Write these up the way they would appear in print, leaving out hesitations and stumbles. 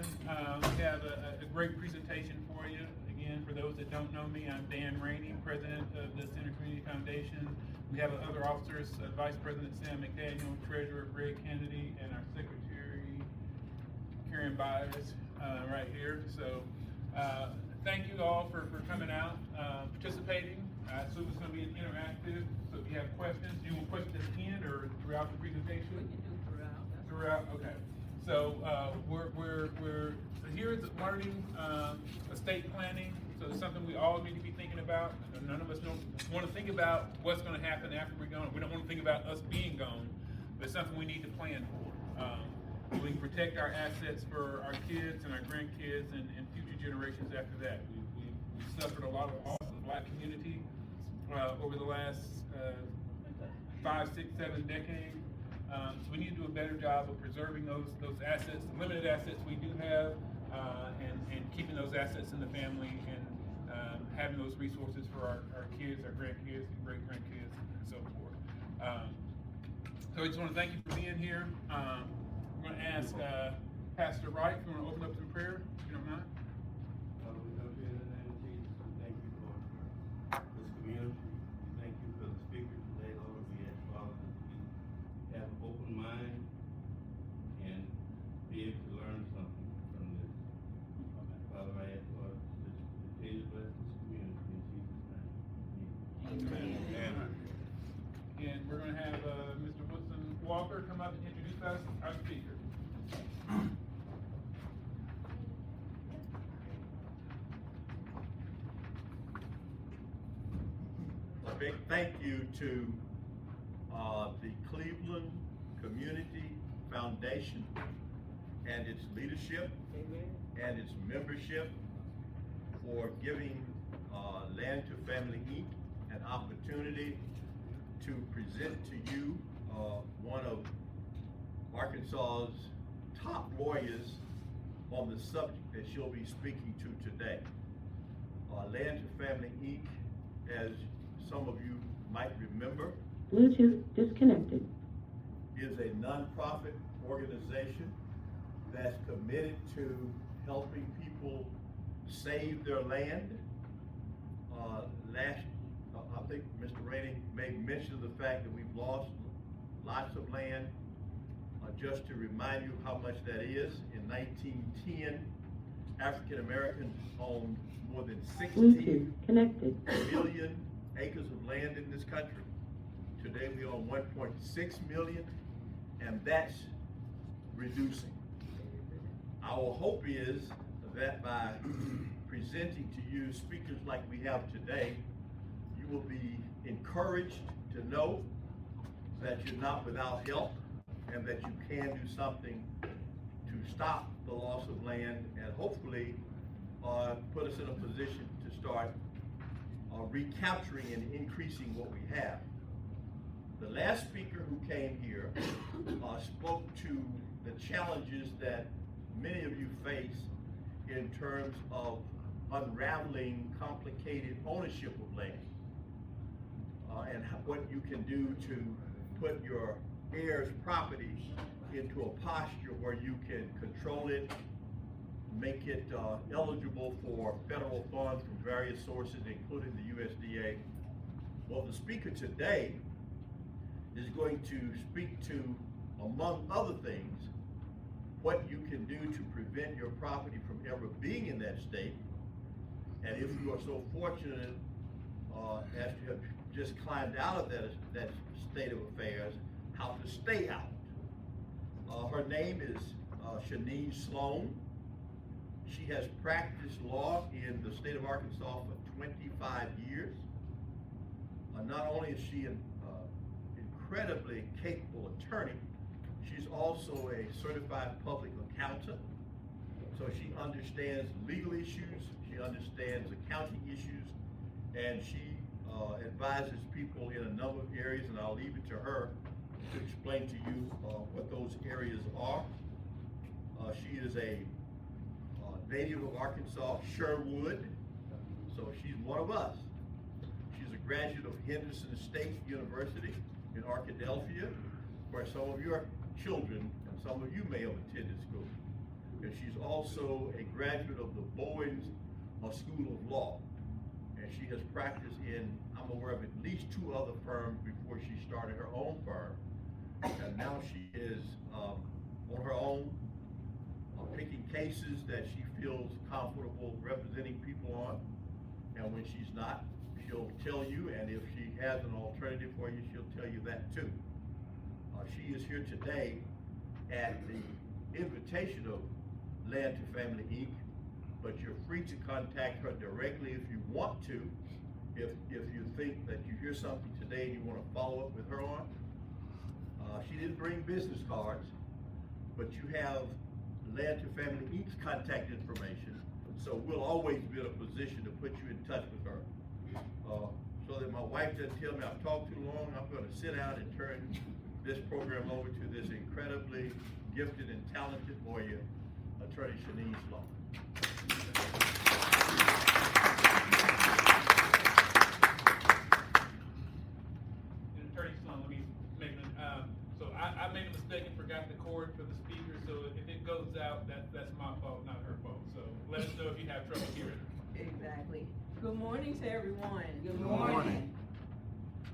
again. We have a great presentation for you. Again, for those that don't know me, I'm Dan Rainey, President of the Center Community Foundation. We have other officers, Vice President Sam McDaniel, Treasurer Greg Kennedy, and our Secretary Karen Byers right here. So thank you all for coming out, participating. I assume it's going to be an interactive, so if you have questions, do you want questions at the end or throughout the presentation? We can do throughout. Throughout, okay. So we're here is learning estate planning. So it's something we all need to be thinking about. None of us don't want to think about what's going to happen after we're gone. We don't want to think about us being gone, but it's something we need to plan for. We can protect our assets for our kids and our grandkids and future generations after that. We suffered a lot of loss in the Black community over the last 5, 6, 7 decades. So we need to do a better job of preserving those assets, the limited assets we do have, and keeping those assets in the family and having those resources for our kids, our grandkids, and great-grandkids, and so forth. So I just want to thank you for being here. I'm going to ask Pastor Wright if you want to open up some prayer, if you don't mind. We come to you in the name of Jesus. We thank you for this community. We thank you for the speaker today, Lord. We ask, Father, that we have an open mind and be able to learn something from this. Father, I ask, Lord, that you continue to bless this community in Jesus' name. Amen. Amen. And we're going to have Mr. Woodson Walker come up and introduce us, our speaker. A big thank you to the Cleveland Community Foundation and its leadership and its membership for giving Land to Family Inc. an opportunity to present to you one of Arkansas's top lawyers on the subject that she'll be speaking to today. Land to Family Inc., as some of you might remember, Bluetooth disconnected, is a nonprofit organization that's committed to helping people save their land. I think Mr. Rainey made mention of the fact that we've lost lots of land. Just to remind you how much that is, in 1910, African Americans owned more than 16 million acres of land in this country. Today we own 1.6 million, and that's reducing. Our hope is that by presenting to you speakers like we have today, you will be encouraged to know that you're not without help and that you can do something to stop the loss of land and hopefully put us in a position to start recapturing and increasing what we have. The last speaker who came here spoke to the challenges that many of you face in terms of unraveling complicated ownership of land and what you can do to put your heirs' property into a posture where you can control it, make it eligible for federal funds from various sources, including the USDA. Well, the speaker today is going to speak to, among other things, what you can do to prevent your property from ever being in that state. And if you are so fortunate as to have just climbed out of that state of affairs, how to stay out. Her name is Shaneen Sloan. She has practiced law in the state of Arkansas for 25 years. Not only is she an incredibly capable attorney, she's also a certified public accountant. So she understands legal issues, she understands accounting issues, and she advises people in a number of areas, and I'll leave it to her to explain to you what those areas are. She is a native of Arkansas, Sherwood, so she's one of us. She's a graduate of Henderson State University in Arkadelphia, where some of your children and some of you may have attended school. and she's also a graduate of the Bowens School of Law. And she has practiced in, I'm aware of at least 2 other firms before she started her own firm. And now she is on her own, picking cases that she feels comfortable representing people on. And when she's not, she'll tell you, and if she has an alternative for you, she'll tell you that too. She is here today at the invitation of Land to Family Inc., but you're free to contact her directly if you want to. If you think that you hear something today and you want to follow up with her on. She didn't bring business cards, but you have Land to Family Inc.'s contact information, so we'll always be in a position to put you in touch with her. So that my wife doesn't tell me I've talked too long, I'm going to sit down and turn this program over to this incredibly gifted and talented lawyer, Attorney Shaneen Sloan. Attorney Sloan, let me make so I made a mistake and forgot the cord for the speaker, so if it goes out, that's my fault, not her fault. So let us know if you have trouble hearing her. Exactly. Good morning to everyone. Good morning.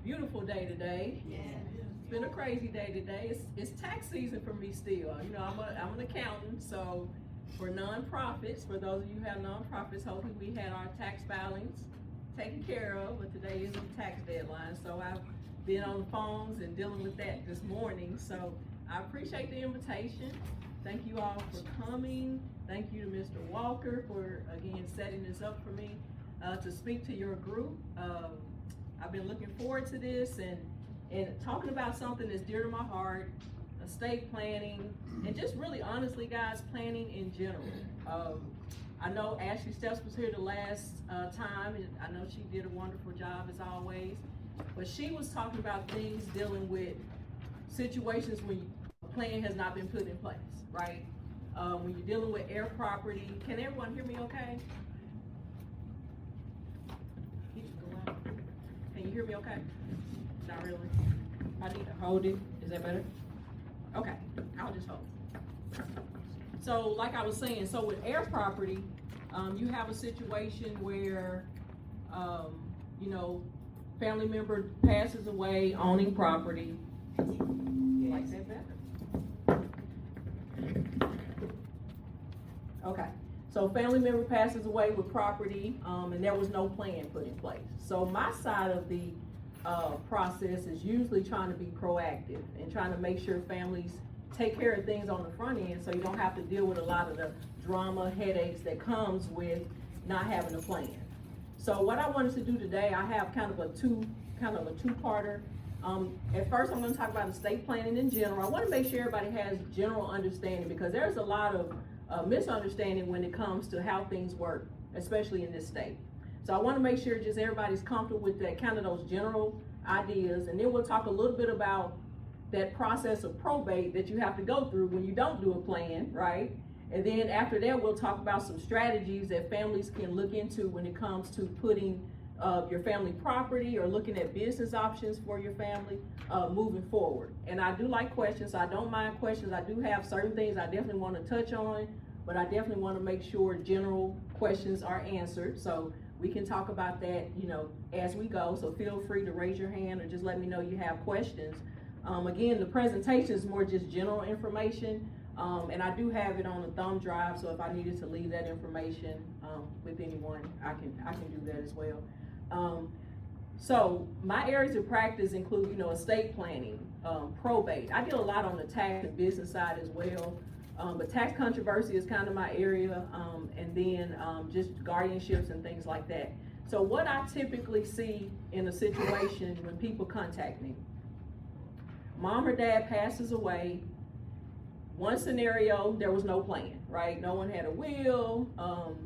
Beautiful day today. Yeah. It's been a crazy day today. It's tax season for me still. You know, I'm an accountant, so for nonprofits, for those of you who have nonprofits, hopefully we had our tax filings taken care of, but today is the tax deadline, so I've been on the phones and dealing with that this morning. So I appreciate the invitation. Thank you all for coming. Thank you to Mr. Walker for, again, setting this up for me to speak to your group. I've been looking forward to this and talking about something that's dear to my heart, estate planning, and just really honestly, guys, planning in general. I know Ashley Steps was here the last time, and I know she did a wonderful job as always, but she was talking about things dealing with situations when a plan has not been put in place, right? When you're dealing with air property. Can everyone hear me okay? Can you hear me okay? Not really. I need to hold it. Is that better? Okay, I'll just hold it. So like I was saying, so with air property, you have a situation where, you know, family member passes away owning property. Like that better? Okay, so family member passes away with property, and there was no plan put in place. So my side of the process is usually trying to be proactive and trying to make sure families take care of things on the front end, so you don't have to deal with a lot of the drama, headaches that comes with not having a plan. So what I wanted to do today, I have kind of a two-parter. At first, I'm going to talk about estate planning in general. I want to make sure everybody has general understanding, because there's a lot of misunderstanding when it comes to how things work, especially in this state. So I want to make sure just everybody's comfortable with that, kind of those general ideas, and then we'll talk a little bit about that process of probate that you have to go through when you don't do a plan, right? And then after that, we'll talk about some strategies that families can look into when it comes to putting your family property or looking at business options for your family moving forward. And I do like questions, so I don't mind questions. I do have certain things I definitely want to touch on, but I definitely want to make sure general questions are answered. So we can talk about that, you know, as we go. So feel free to raise your hand or just let me know you have questions. Again, the presentation is more just general information, and I do have it on a thumb drive, so if I needed to leave that information with anyone, I can do that as well. So my areas of practice include, you know, estate planning, probate. I deal a lot on the tax and business side as well, but tax controversy is kind of my area, and then just guardianships and things like that. So what I typically see in a situation when people contact me, mom or dad passes away. One scenario, there was no plan, right? No one had a will.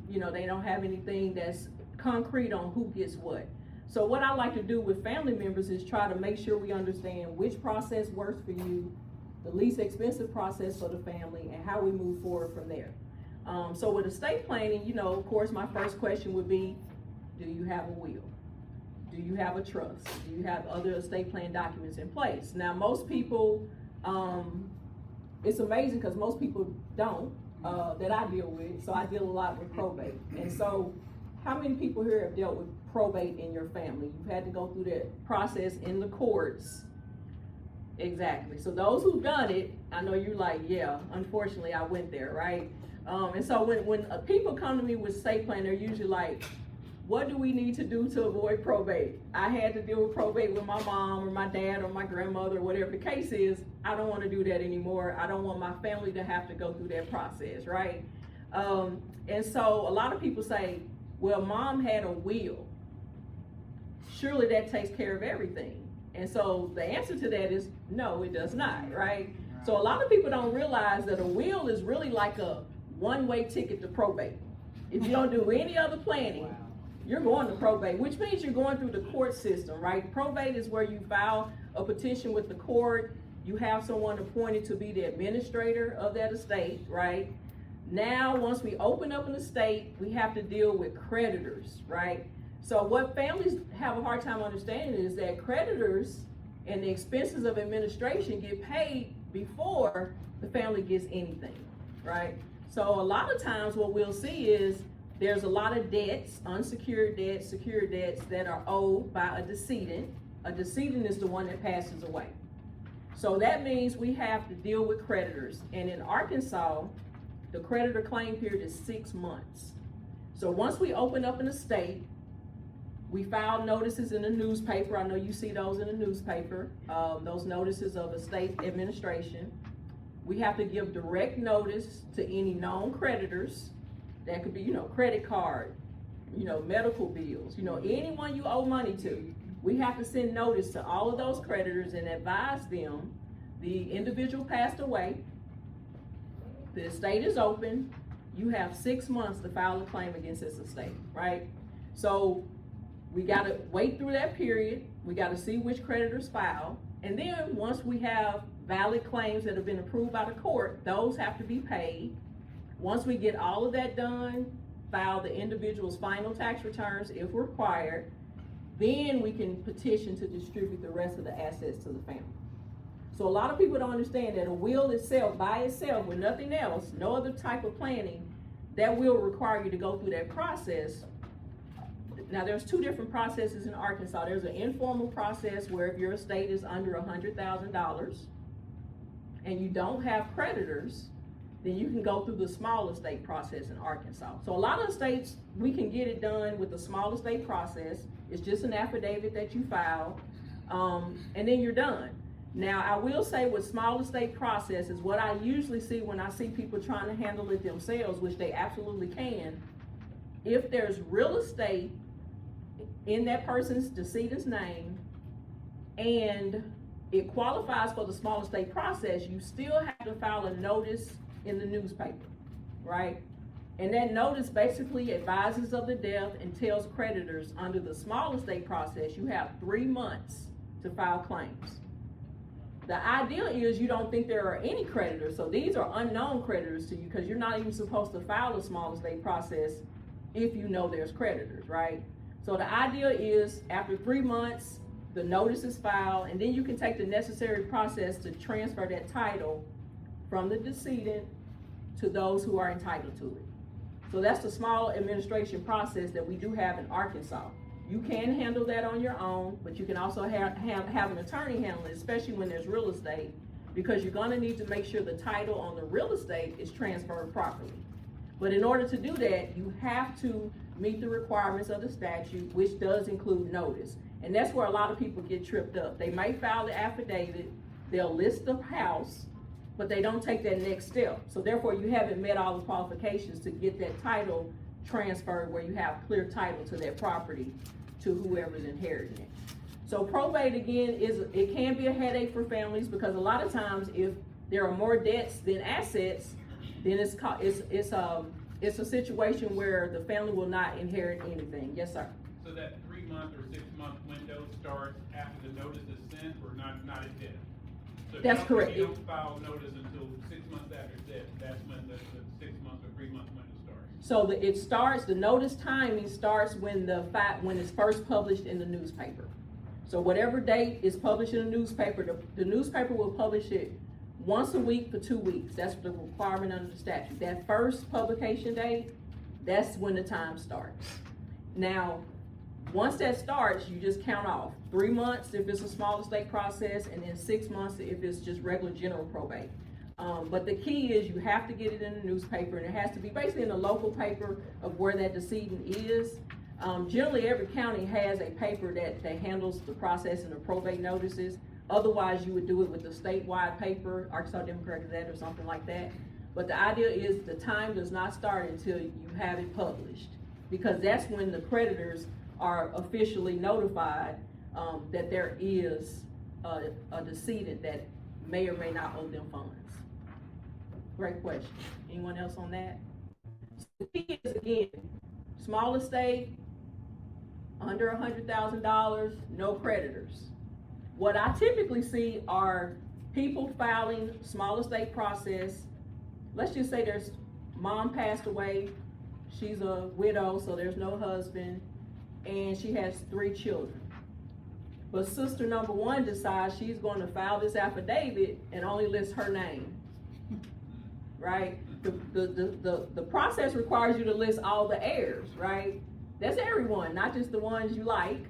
You know, they don't have anything that's concrete on who gets what. So what I like to do with family members is try to make sure we understand which process works for you, the least expensive process for the family, and how we move forward from there. So with estate planning, you know, of course, my first question would be, do you have a will? Do you have a trust? Do you have other estate plan documents in place? Now, most people, it's amazing because most people don't, that I deal with, so I deal a lot with probate. And so, how many people here have dealt with probate in your family? You've had to go through that process in the courts. Exactly. So those who've done it, I know you're like, yeah, unfortunately I went there, right? And so when people come to me with estate plan, they're usually like, what do we need to do to avoid probate? I had to deal with probate with my mom or my dad or my grandmother, or whatever the case is. I don't want to do that anymore. I don't want my family to have to go through that process, right? And so a lot of people say, well, mom had a will. Surely that takes care of everything. And so the answer to that is no, it does not, right? So a lot of people don't realize that a will is really like a one-way ticket to probate. If you don't do any other planning, you're going to probate, which means you're going through the court system, right? Probate is where you file a petition with the court. You have someone appointed to be the administrator of that estate, right? Now, once we open up an estate, we have to deal with creditors, right? So what families have a hard time understanding is that creditors and the expenses of administration get paid before the family gets anything, right? So a lot of times what we'll see is there's a lot of debts, unsecured debts, secured debts that are owed by a decedent. A decedent is the one that passes away. So that means we have to deal with creditors. And in Arkansas, the creditor claim period is 6 months. So once we open up an estate, we file notices in the newspaper. I know you see those in the newspaper, those notices of estate administration. We have to give direct notice to any known creditors. That could be, credit card, medical bills, anyone you owe money to. We have to send notice to all of those creditors and advise them the individual passed away, the estate is open, you have 6 months to file a claim against this estate, right? So we gotta wait through that period, we gotta see which creditors file, and then once we have valid claims that have been approved by the court, those have to be paid. Once we get all of that done, file the individual's final tax returns if required, then we can petition to distribute the rest of the assets to the family. So a lot of people don't understand that a will itself, by itself, with nothing else, no other type of planning, that will require you to go through that process. Now there's 2 different processes in Arkansas. There's an informal process where if your estate is under $100,000 and you don't have creditors, then you can go through the small estate process in Arkansas. So a lot of states, we can get it done with the small estate process. It's just an affidavit that you file, and then you're done. Now, I will say with small estate processes, what I usually see when I see people trying to handle it themselves, which they absolutely can, if there's real estate in that person's decedent's name and it qualifies for the small estate process, you still have to file a notice in the newspaper, right? And that notice basically advises of the death and tells creditors under the small estate process, you have 3 months to file claims. The idea is you don't think there are any creditors, so these are unknown creditors to you because you're not even supposed to file a small estate process if you know there's creditors, right? So the idea is after 3 months, the notice is filed, and then you can take the necessary process to transfer that title from the decedent to those who are entitled to it. So that's the small administration process that we do have in Arkansas. You can handle that on your own, but you can also have an attorney handle it, especially when there's real estate, because you're gonna need to make sure the title on the real estate is transferred properly. But in order to do that, you have to meet the requirements of the statute, which does include notice. And that's where a lot of people get tripped up. They may file the affidavit, they'll list the house, but they don't take that next step. So therefore, you haven't met all the qualifications to get that title transferred where you have clear title to that property to whoever's inheriting it. So probate, again, it can be a headache for families because a lot of times if there are more debts than assets, then it's a situation where the family will not inherit anything. Yes, sir. So that 3 month or 6 month window starts after the notice is sent or not at death? So That's correct. If you don't file notice until 6 months after death, that's when the 6 month or 3 month window starts. So the notice timing starts when it's first published in the newspaper. So whatever date is published in the newspaper will publish it once a week for 2 weeks. That's the requirement under the statute. That first publication date, that's when the time starts. Now, once that starts, you just count off 3 months if it's a small estate process, and then 6 months if it's just regular general probate. But the key is you have to get it in the newspaper, and it has to be basically in the local paper of where that decedent is. Generally, every county has a paper that handles the processing of probate notices. Otherwise, you would do it with the statewide paper, Arkansas Democratic Gazette or something like that. But the idea is the time does not start until you have it published, because that's when the creditors are officially notified that there is a decedent that may or may not owe them funds. Great question. Anyone else on that? The key is, again, small estate, under $100,000, no creditors. What I typically see are people filing small estate process. Let's just say there's mom passed away, she's a widow, so there's no husband, and she has 3 children. But sister number 1 decides she's going to file this affidavit and only lists her name, right? The process requires you to list all the heirs, right? That's everyone, not just the ones you like,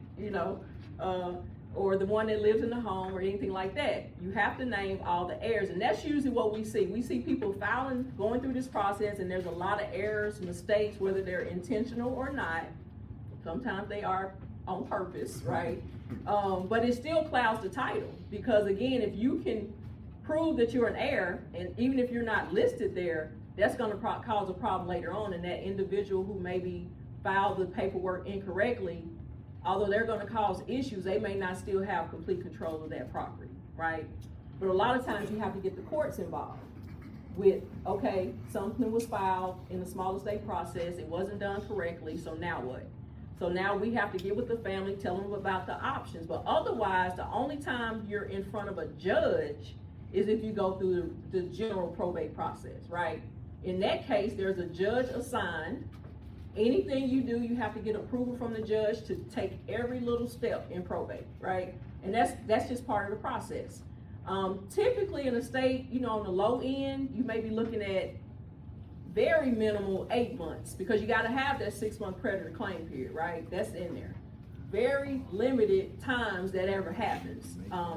or the one that lives in the home or anything like that. You have to name all the heirs, and that's usually what we see. We see people filing, going through this process, and there's a lot of errors, mistakes, whether they're intentional or not. Sometimes they are on purpose, right? But it still clouds the title, because again, if you can prove that you're an heir, and even if you're not listed there, that's gonna cause a problem later on, and that individual who maybe filed the paperwork incorrectly, although they're gonna cause issues, they may not still have complete control of that property, right? But a lot of times you have to get the courts involved with, okay, something was filed in the small estate process, it wasn't done correctly, so now what? So now we have to get with the family, tell them about the options, but otherwise, the only time you're in front of a judge is if you go through the general probate process, right? In that case, there's a judge assigned. Anything you do, you have to get approval from the judge to take every little step in probate, right? And that's just part of the process. Typically in a state, on the low end, you may be looking at very minimal 8 months, because you gotta have that 6-month creditor claim period, right? That's in there. Very limited times that ever happens.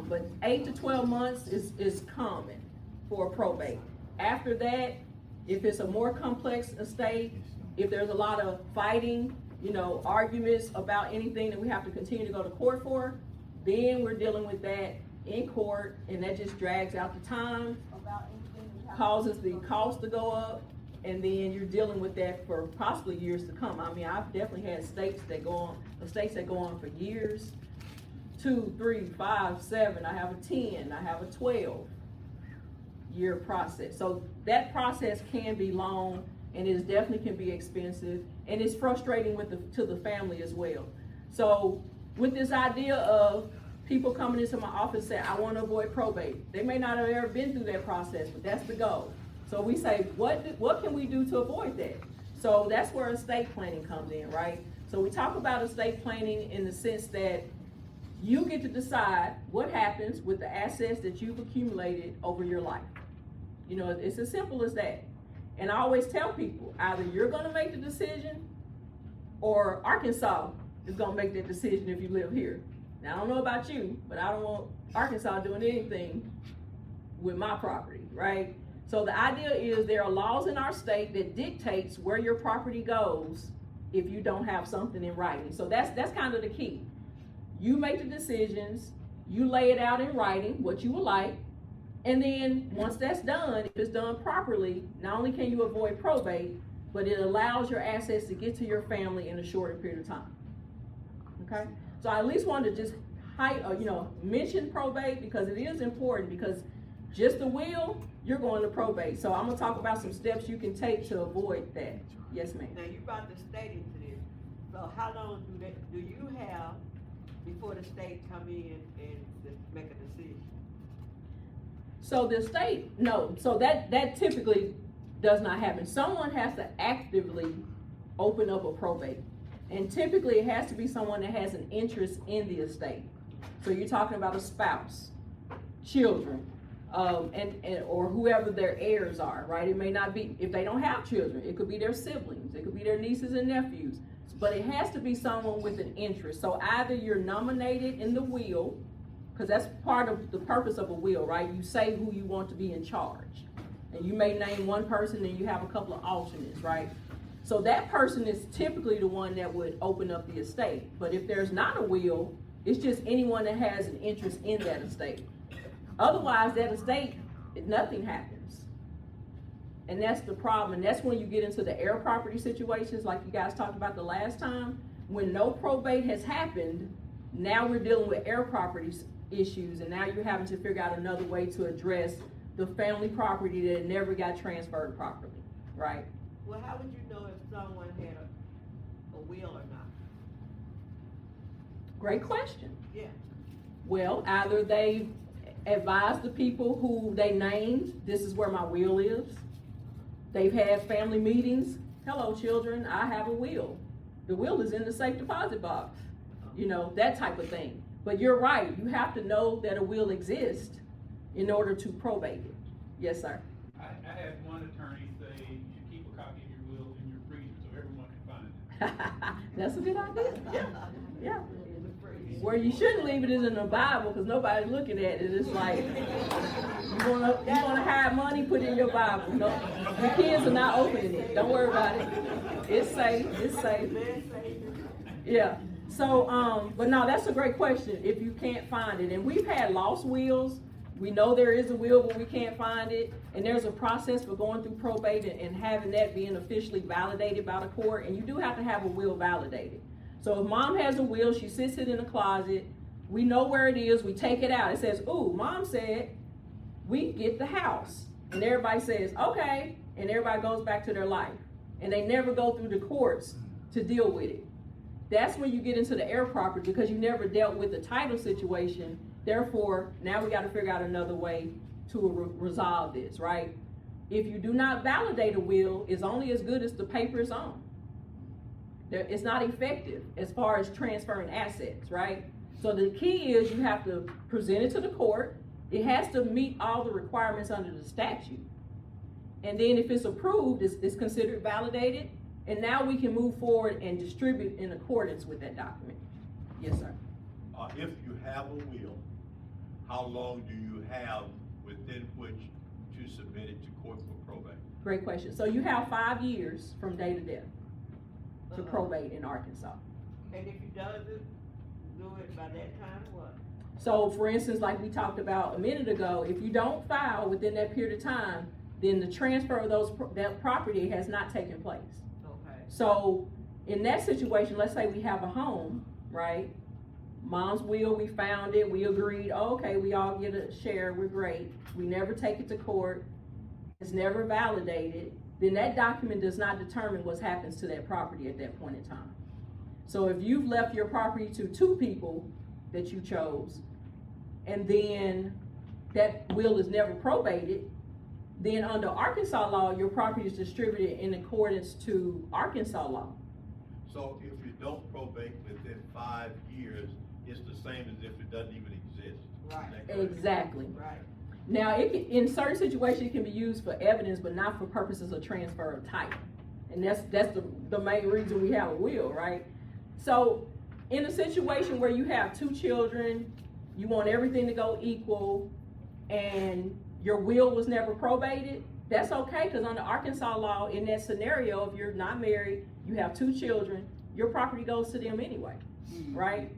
But 8 to 12 months is common for probate. After that, if it's a more complex estate, if there's a lot of fighting, arguments about anything that we have to continue to go to court for, then we're dealing with that in court, and that just drags out the time, causes the cost to go up, and then you're dealing with that for possibly years to come. I mean, I've definitely had estates that go on for years, 2, 3, 5, 7, I have a 10, I have a 12-year process. So that process can be long, and it definitely can be expensive, and it's frustrating to the family as well. So with this idea of people coming into my office saying, I want to avoid probate, they may not have ever been through that process, but that's the goal. So we say, what can we do to avoid that? So that's where estate planning comes in, right? So we talk about estate planning in the sense that you get to decide what happens with the assets that you've accumulated over your life. It's as simple as that. And I always tell people, either you're gonna make the decision, or Arkansas is gonna make that decision if you live here. Now, I don't know about you, but I don't want Arkansas doing anything with my property, right? So the idea is there are laws in our state that dictates where your property goes if you don't have something in writing. So that's kind of the key. You make the decisions, you lay it out in writing, what you would like, and then once that's done, if it's done properly, not only can you avoid probate, but it allows your assets to get to your family in a shorter period of time. Okay? So I at least wanted to just mention probate, because it is important, because just the will, you're going to probate. So I'm gonna talk about some steps you can take to avoid that. Yes, ma'am. Now, you brought the state into this. So how long do you have before the state come in and make a decision? So the state, no, so that typically does not happen. Someone has to actively open up a probate. And typically it has to be someone that has an interest in the estate. So you're talking about a spouse, children, or whoever their heirs are, right? It may not be, if they don't have children, it could be their siblings, it could be their nieces and nephews, but it has to be someone with an interest. So either you're nominated in the will, because that's part of the purpose of a will, right? You say who you want to be in charge, and you may name one person and you have a couple of alternates, right? So that person is typically the one that would open up the estate. But if there's not a will, it's just anyone that has an interest in that estate. Otherwise, that estate, nothing happens. And that's the problem. And that's when you get into the heir property situations like you guys talked about the last time. When no probate has happened, now we're dealing with heir property issues, and now you're having to figure out another way to address the family property that never got transferred properly, right? Well, how would you know if someone had a will or not? Great question. Yeah. Well, either they advised the people who they named, this is where my will is. They've had family meetings. Hello, children, I have a will. The will is in the safe deposit box. You know, that type of thing. But you're right, you have to know that a will exists in order to probate it. Yes, sir. I had one attorney say you should keep a copy of your will in your freezer so everyone can find it. That's a good idea. Yeah. Where you shouldn't leave it is in the Bible, because nobody's looking at it. It's like, you wanna hide money, put it in your Bible. No, the kids are not opening it. Don't worry about it. It's safe. It's safe. Yeah. So, but no, that's a great question. If you can't find it, and we've had lost wills. We know there is a will, but we can't find it. And there's a process for going through probate and having that being officially validated by the court. And you do have to have a will validated. So if mom has a will, she sits it in the closet, we know where it is, we take it out. It says, ooh, mom said we get the house. And everybody says, okay, and everybody goes back to their life. And they never go through the courts to deal with it. That's when you get into the heir property, because you never dealt with the title situation. Therefore, now we got to figure out another way to resolve this, right? If you do not validate a will, it's only as good as the paper is on. It's not effective as far as transferring assets, right? So the key is you have to present it to the court. It has to meet all the requirements under the statute. And then if it's approved, it's considered validated. And now we can move forward and distribute in accordance with that document. Yes, sir. If you have a will, how long do you have within which to submit it to court for probate? Great question. So you have 5 years from day to death to probate in Arkansas. And if you don't do it by that time, what? So for instance, like we talked about a minute ago, if you don't file within that period of time, then the transfer of that property has not taken place. Okay. So in that situation, let's say we have a home, right? Mom's will, we found it, we agreed, oh, okay, we all get a share, we're great. We never take it to court, it's never validated. Then that document does not determine what happens to that property at that point in time. So if you've left your property to 2 people that you chose, and then that will is never probated, then under Arkansas law, your property is distributed in accordance to Arkansas law. So if you don't probate within 5 years, it's the same as if it doesn't even exist. Right. Is that correct? Exactly. Right. Now, in certain situations, it can be used for evidence, but not for purposes of transfer of title. And that's the main reason we have a will, right? So, in a situation where you have 2 children, you want everything to go equal, and your will was never probated, that's okay, because under Arkansas law, in that scenario, if you're not married, you have 2 children, your property goes to them anyway, right?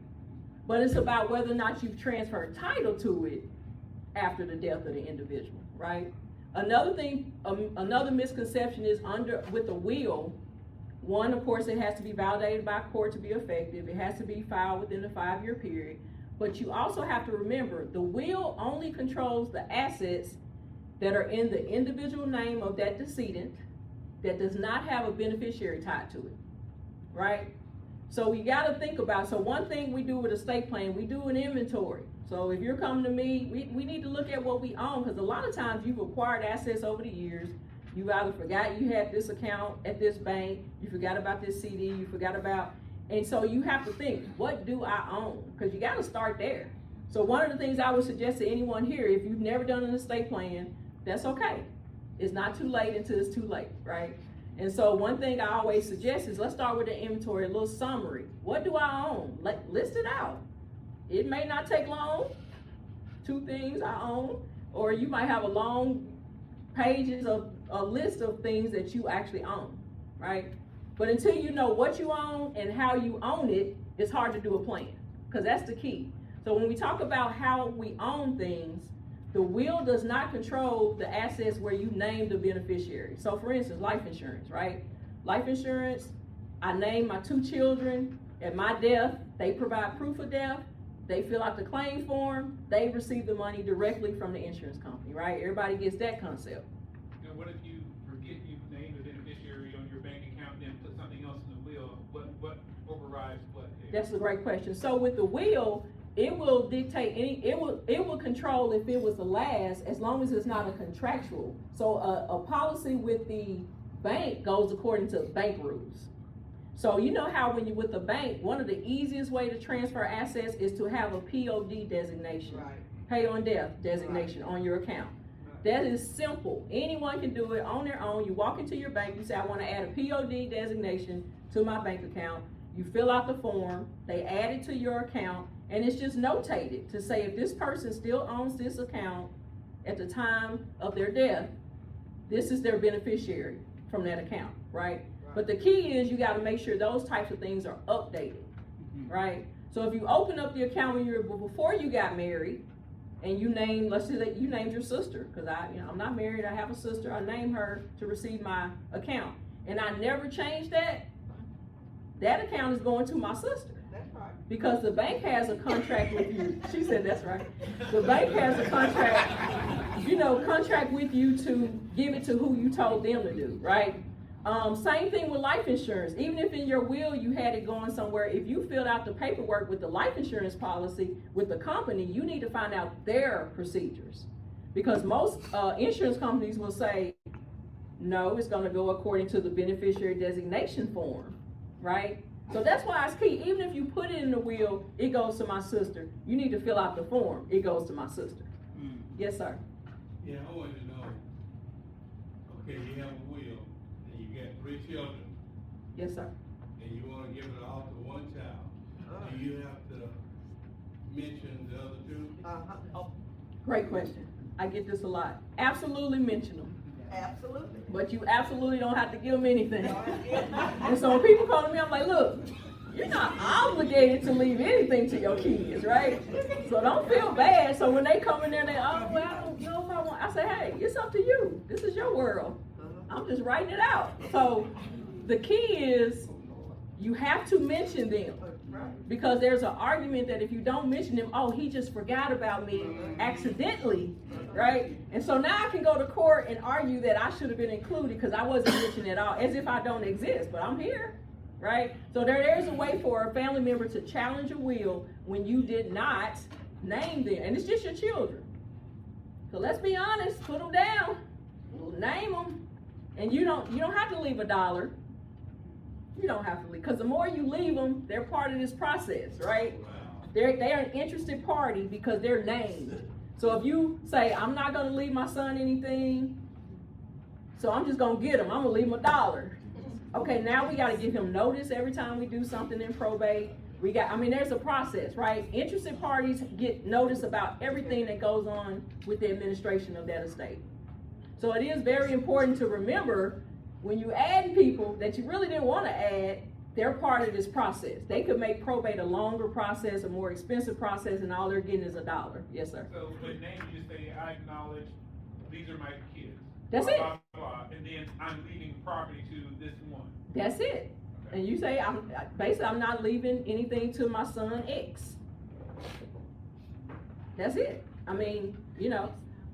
But it's about whether or not you've transferred title to it after the death of the individual, right? Another thing, another misconception is with the will, one, of course, it has to be validated by court to be effective. It has to be filed within the 5-year period. But you also have to remember, the will only controls the assets that are in the individual name of that decedent that does not have a beneficiary tied to it, right? So we got to think about, so one thing we do with estate plan, we do an inventory. So if you're coming to me, we need to look at what we own, because a lot of times you've acquired assets over the years. You either forgot you had this account at this bank, you forgot about this CD, you forgot about, and so you have to think, what do I own? Because you got to start there. So one of the things I would suggest to anyone here, if you've never done an estate plan, that's okay. It's not too late until it's too late, right? And so one thing I always suggest is let's start with the inventory, a little summary. What do I own? List it out. It may not take long. 2 things I own, or you might have a long pages of a list of things that you actually own, right? But until you know what you own and how you own it, it's hard to do a plan, because that's the key. So when we talk about how we own things, the will does not control the assets where you name the beneficiary. So for instance, life insurance, right? Life insurance, I name my 2 children. At my death, they provide proof of death. They fill out the claim form. They receive the money directly from the insurance company, right? Everybody gets that concept. And what if you forget you named the beneficiary on your bank account and then put something else in the will? What overrides what? That's a great question. So with the will, it will dictate it will control if it was the last, as long as it's not a contractual. So a policy with the bank goes according to bank rules. So you know how when you're with the bank, one of the easiest way to transfer assets is to have a POD designation, Right. pay on death designation on your account. That is simple. Anyone can do it on their own. You walk into your bank, you say, I want to add a POD designation to my bank account. You fill out the form, they add it to your account, and it's just notated to say if this person still owns this account at the time of their death, this is their beneficiary from that account, right? But the key is you gotta make sure those types of things are updated, right? So if you open up the account before you got married, and you name, let's say that you named your sister, because I'm not married, I have a sister, I named her to receive my account, and I never changed that account is going to my sister. That's right. Because the bank has a contract with you. She said that's right. The bank has a contract with you to give it to who you told them to do, right? Same thing with life insurance. Even if in your will you had it going somewhere, if you filled out the paperwork with the life insurance policy with the company, you need to find out their procedures. Because most insurance companies will say, no, it's gonna go according to the beneficiary designation form, right? So that's why it's key. Even if you put it in the will, it goes to my sister. You need to fill out the form, it goes to my sister. Yes, sir. Yeah, I wanted to know, okay, you have a will, and you got 3 children, Yes, sir. and you wanna give it all to one child. Do you have to mention the other 2? Oh, Great question. I get this a lot. Absolutely mention them. absolutely. But you absolutely don't have to give them anything. And so when people come to me, I'm like, look, you're not obligated to leave anything to your kids, right? So don't feel bad. So when they come in there, they, oh, well, I don't know if I want, I say, hey, it's up to you. This is your world. I'm just writing it out. So the key is you have to mention them. Because there's an argument that if you don't mention them, oh, he just forgot about me accidentally, right? And so now I can go to court and argue that I should have been included because I wasn't mentioned at all, as if I don't exist, but I'm here, right? So there's a way for a family member to challenge a will when you did not name them, and it's just your children. So let's be honest, put them down, name them, and you don't have to leave $1. You don't have to leave, because the more you leave them, they're part of this process, right? They are an interested party because they're named. So if you say, I'm not gonna leave my son anything, so I'm just gonna get him, I'm gonna leave him $1. Okay, now we gotta give him notice every time we do something in probate. There's a process, right? Interested parties get notice about everything that goes on with the administration of that estate. So it is very important to remember when you add people that you really didn't want to add, they're part of this process. They could make probate a longer process, a more expensive process, and all they're getting is $1. Yes, sir. So when name you say, I acknowledge these are my kids. That's blah, it. Blah, blah, and then I'm leaving property to this one. That's it. Okay. And you say, I'm not leaving anything to my son X. That's it.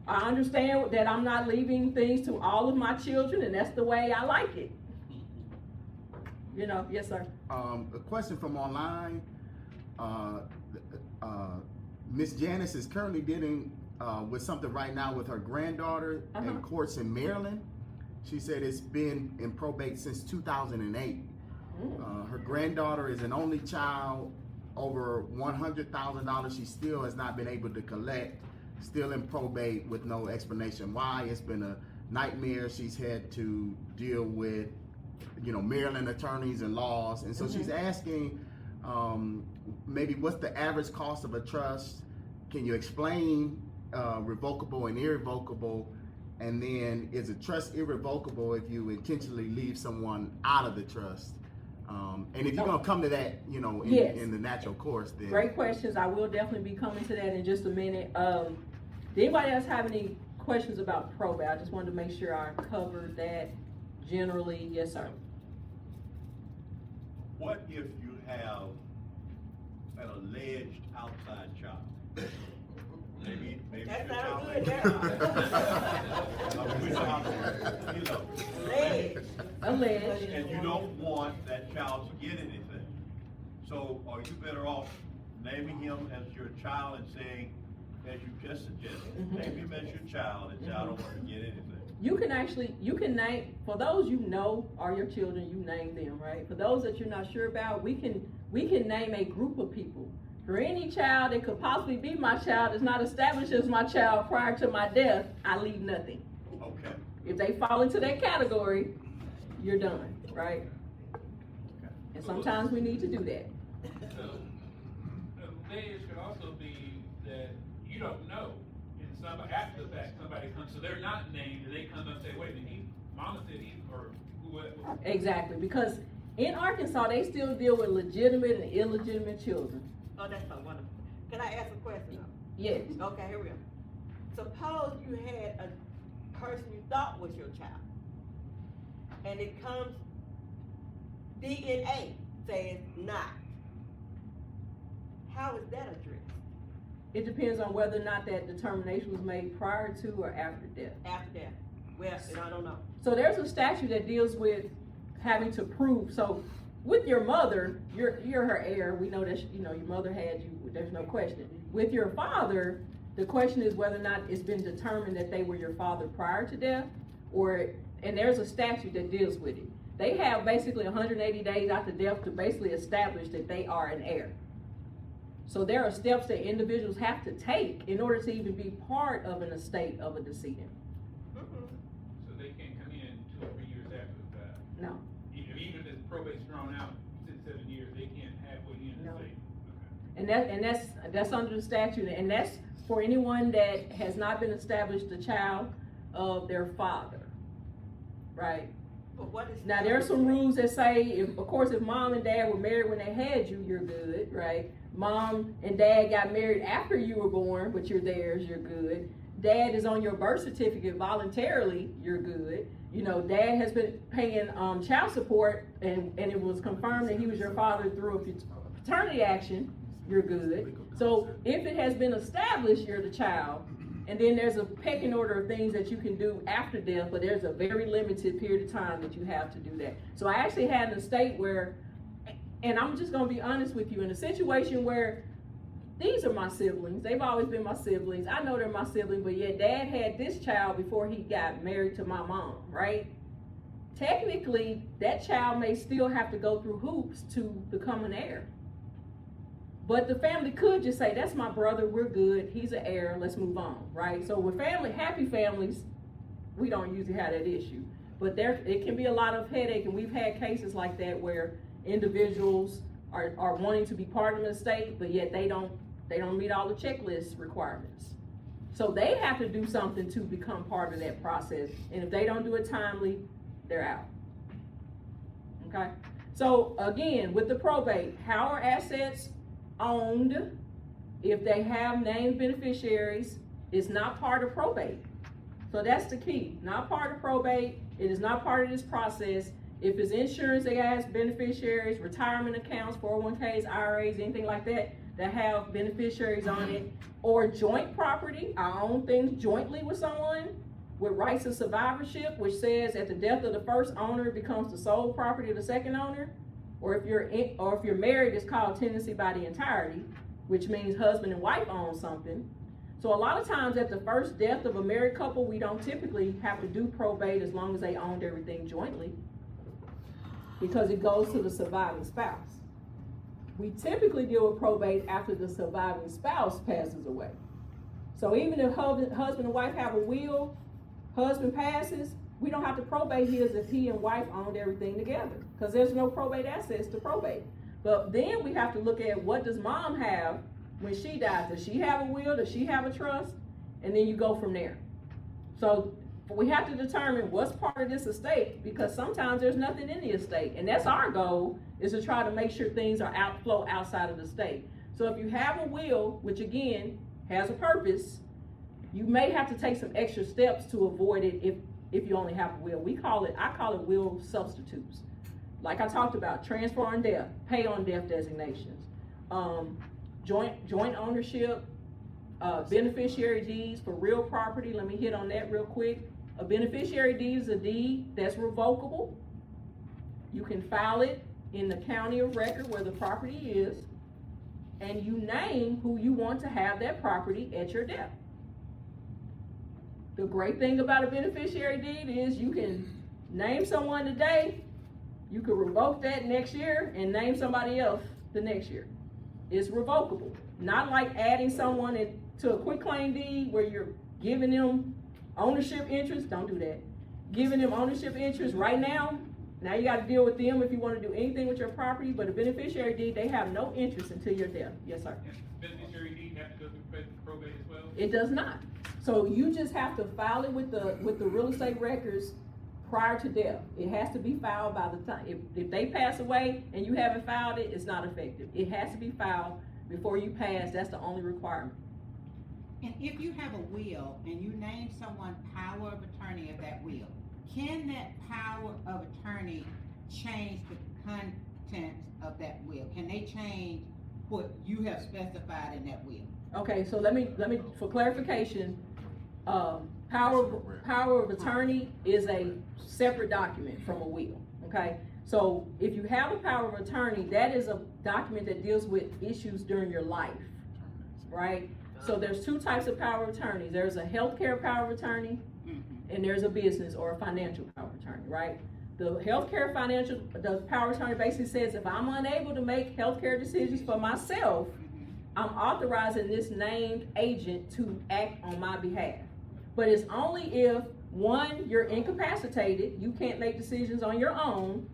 I understand that I'm not leaving things to all of my children, and that's the way I like it. Yes, sir. A question from online. Miss Janice is currently dealing with something right now with her granddaughter in courts in Maryland. She said it's been in probate since 2008. Her granddaughter is an only child. over $100,000 she still has not been able to collect, still in probate with no explanation why. It's been a nightmare. She's had to deal with, Maryland attorneys and laws. And so she's asking, maybe what's the average cost of a trust? Can you explain revocable and irrevocable? And then is a trust irrevocable if you intentionally leave someone out of the trust? And if you're gonna come to that, Yes. in the natural course, then. Great questions. I will definitely be coming to that in just a minute. Did anybody else have any questions about probate? I just wanted to make sure I covered that generally. Yes, sir. What if you have an alleged outside child? Maybe That your sounds child good, ain't- Alleged. And you don't want that child to get anything. So are you better off naming him as your child and saying, as you just suggested, name him as your child and say, I don't want to get anything? You can name, for those are your children, you name them, right? For those that you're not sure about, we can name a group of people. For any child that could possibly be my child is not established as my child prior to my death, I leave nothing. Okay. If they fall into that category, you're done, right? And sometimes we need to do that. So, alleged could also be that you don't know, and after the fact, somebody comes, so they're not named, and they come up and say, wait a minute, Mama said or whoever. Exactly, because in Arkansas, they still deal with legitimate and illegitimate children. Oh, that's so wonderful. Can I ask a question though? Yes. Okay, here we go. Suppose you had a person you thought was your child, and it comes, DNA says not. How is that addressed? It depends on whether or not that determination was made prior to or after death. After that? Well, and I don't know. So there's a statute that deals with having to prove. So with your mother, you're her heir. We know that your mother had you. There's no question. With your father, the question is whether or not it's been determined that they were your father prior to death, and there's a statute that deals with it. They have basically 180 days after death to basically establish that they are an heir. So there are steps that individuals have to take in order to even be part of an estate of a decedent. So they can't come in 2 or 3 years after the fact. No. Even if it's probate's drawn out 6, 7 years, they can't halfway in No. and say. And that's under the statute, and that's for anyone that has not been established a child of their father, right? But what is Now there are some rules that say, of course, if mom and dad were married when they had you, you're good, right? Mom and dad got married after you were born, but you're theirs, you're good. Dad is on your birth certificate voluntarily, you're good. Dad has been paying child support, and it was confirmed that he was your father through a paternity action, you're good. So if it has been established you're the child, and then there's a pecking order of things that you can do after death, but there's a very limited period of time that you have to do that. So I actually had an estate where, and I'm just gonna be honest with you, in a situation where these are my siblings, they've always been my siblings, I know they're my siblings, but yet dad had this child before he got married to my mom, right? Technically, that child may still have to go through hoops to become an heir. But the family could just say, that's my brother, we're good, he's an heir, let's move on, right? So with happy families, we don't usually have that issue. But it can be a lot of headache, and we've had cases like that where individuals are wanting to be part of an estate, but yet they don't meet all the checklist requirements. So they have to do something to become part of that process, and if they don't do it timely, they're out. Okay? So again, with the probate, how are assets owned? If they have named beneficiaries, it's not part of probate. So that's the key. Not part of probate. It is not part of this process. If it's insurance that has beneficiaries, retirement accounts, 401ks, IRAs, anything like that have beneficiaries on it, or joint property, I own things jointly with someone with rights of survivorship, which says at the death of the first owner, it becomes the sole property of the second owner. Or if you're married, it's called tenancy by the entirety, which means husband and wife own something. So a lot of times at the first death of a married couple, we don't typically have to do probate as long as they owned everything jointly, because it goes to the surviving spouse. We typically deal with probate after the surviving spouse passes away. So even if husband and wife have a will, husband passes, we don't have to probate his if he and wife owned everything together, because there's no probate assets to probate. But then we have to look at, what does mom have when she dies? Does she have a will? Does she have a trust? And then you go from there. So we have to determine what's part of this estate, because sometimes there's nothing in the estate. And that's our goal, is to try to make sure things are outflow outside of the estate. So if you have a will, which again has a purpose, you may have to take some extra steps to avoid it if you only have a will. I call it will substitutes. Like I talked about, transfer on death, pay on death designations, joint ownership, beneficiary deeds for real property. Let me hit on that real quick. A beneficiary deed is a deed that's revocable. You can file it in the county of record where the property is, and you name who you want to have that property at your death. The great thing about a beneficiary deed is you can name someone today, you can revoke that next year and name somebody else the next year. It's revocable. Not like adding someone to a quitclaim deed where you're giving them ownership interest. Don't do that. Giving them ownership interest right now. Now you got to deal with them if you want to do anything with your property. But a beneficiary deed, they have no interest until your death. Yes, sir. Beneficiary deed have to go through probate as well? It does not. So you just have to file it with the real estate records prior to death. It has to be filed by the time, if they pass away and you haven't filed it, it's not effective. It has to be filed before you pass. That's the only requirement. And if you have a will and you name someone power of attorney of that will, can that power of attorney change the contents of that will? Can they change what you have specified in that will? Okay, so let me for clarification, power of attorney is a separate document from a will. Okay, so if you have a power of attorney, that is a document that deals with issues during your life, right? So there's two types of power of attorney. There's a healthcare power of attorney, and there's a business or a financial power of attorney, right? The healthcare the power of attorney basically says if I'm unable to make healthcare decisions for myself, I'm authorizing this named agent to act on my behalf. But it's only if, one, you're incapacitated, you can't make decisions on your own,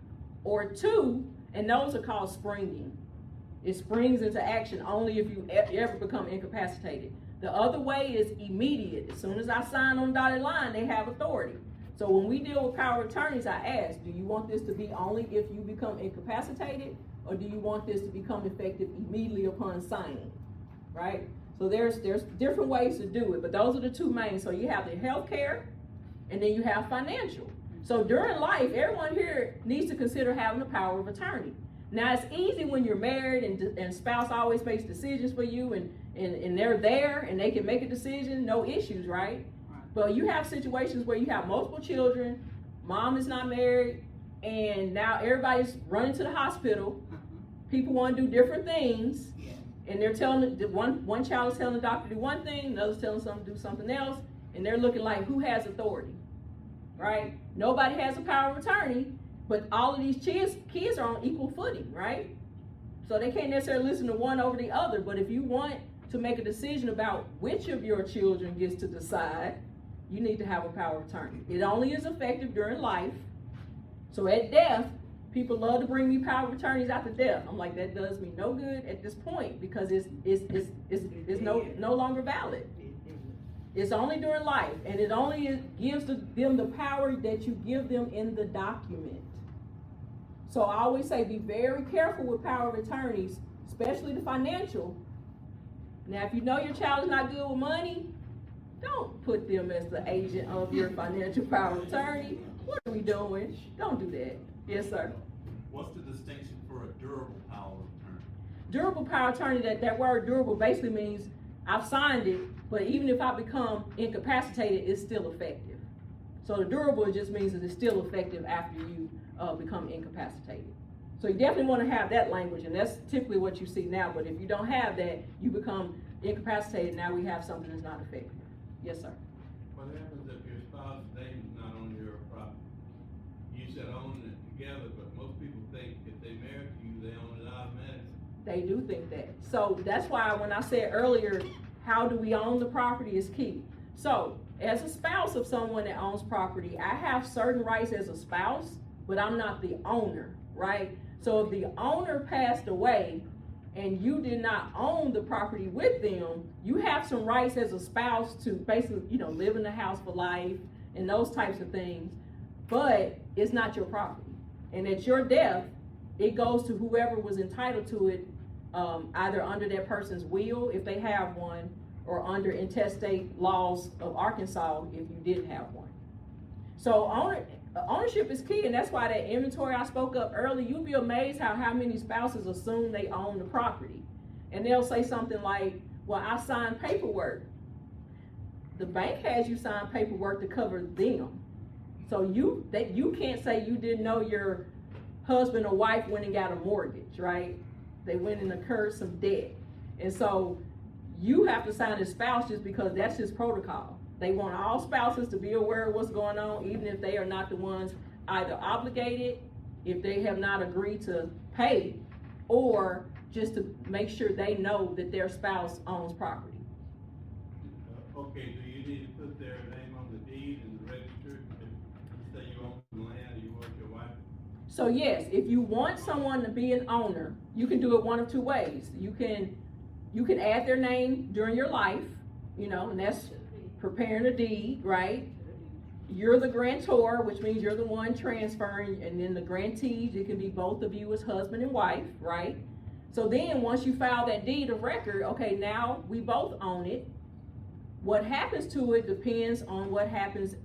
or two, and those are called springing. It springs into action only if you ever become incapacitated. The other way is immediate. As soon as I sign on the dotted line, they have authority. So when we deal with power of attorneys, I ask, do you want this to be only if you become incapacitated, or do you want this to become effective immediately upon signing, right? So there's different ways to do it, but those are the two main. So you have the healthcare, and then you have financial. So during life, everyone here needs to consider having a power of attorney. Now it's easy when you're married and spouse always makes decisions for you, and they're there and they can make a decision, no issues, right? But you have situations where you have multiple children, mom is not married, and now everybody's running to the hospital. People want to do different things, and they're telling one child is telling the doctor to do one thing, another's telling someone to do something else, and they're looking like, who has authority, right? Nobody has a power of attorney, but all of these kids are on equal footing, right? So they can't necessarily listen to one over the other. But if you want to make a decision about which of your children gets to decide, you need to have a power of attorney. It only is effective during life. So at death, people love to bring me power of attorneys after death. I'm like, that does me no good at this point, because it's no longer valid. It's only during life, and it only gives them the power that you give them in the document. So I always say, be very careful with power of attorneys, especially the financial. Now, if you know your child is not good with money, don't put them as the agent of your financial power of attorney. What are we doing? Don't do that. Yes, sir. What's the distinction for a durable power of attorney? Durable power of attorney, that word durable basically means I've signed it, but even if I become incapacitated, it's still effective. So the durable just means that it's still effective after you become incapacitated. So you definitely want to have that language, and that's typically what you see now. But if you don't have that, you become incapacitated. Now we have something that's not effective. Yes, sir. What happens if your spouse's name is not on your property? You said own it together, but most people think if they married to you, they own it automatically. They do think that. So that's why when I said earlier, how do we own the property is key. So as a spouse of someone that owns property, I have certain rights as a spouse, but I'm not the owner, right? So if the owner passed away and you did not own the property with them, you have some rights as a spouse to basically, live in the house for life and those types of things, but it's not your property. And at your death, it goes to whoever was entitled to it, either under that person's will, if they have one, or under intestate laws of Arkansas, if you didn't have one. So ownership is key, and that's why that inventory I spoke of earlier, you'll be amazed how many spouses assume they own the property. And they'll say something like, well, I signed paperwork. The bank has you sign paperwork to cover them. So you can't say you didn't know your husband or wife went and got a mortgage, right? They went and incurred some debt. And so you have to sign as spouse just because that's just protocol. They want all spouses to be aware of what's going on, even if they are not the ones either obligated, if they have not agreed to pay, or just to make sure they know that their spouse owns property. Okay, do you need to put their name on the deed and the register? If you say you own the land or you want your wife? So yes, if you want someone to be an owner, you can do it one of two ways. You can add their name during your life, and that's preparing a deed, right? You're the grantor, which means you're the one transferring, and then the grantees, it can be both of you as husband and wife, right? So then once you file that deed of record, okay, now we both own it. What happens to it depends on what happens,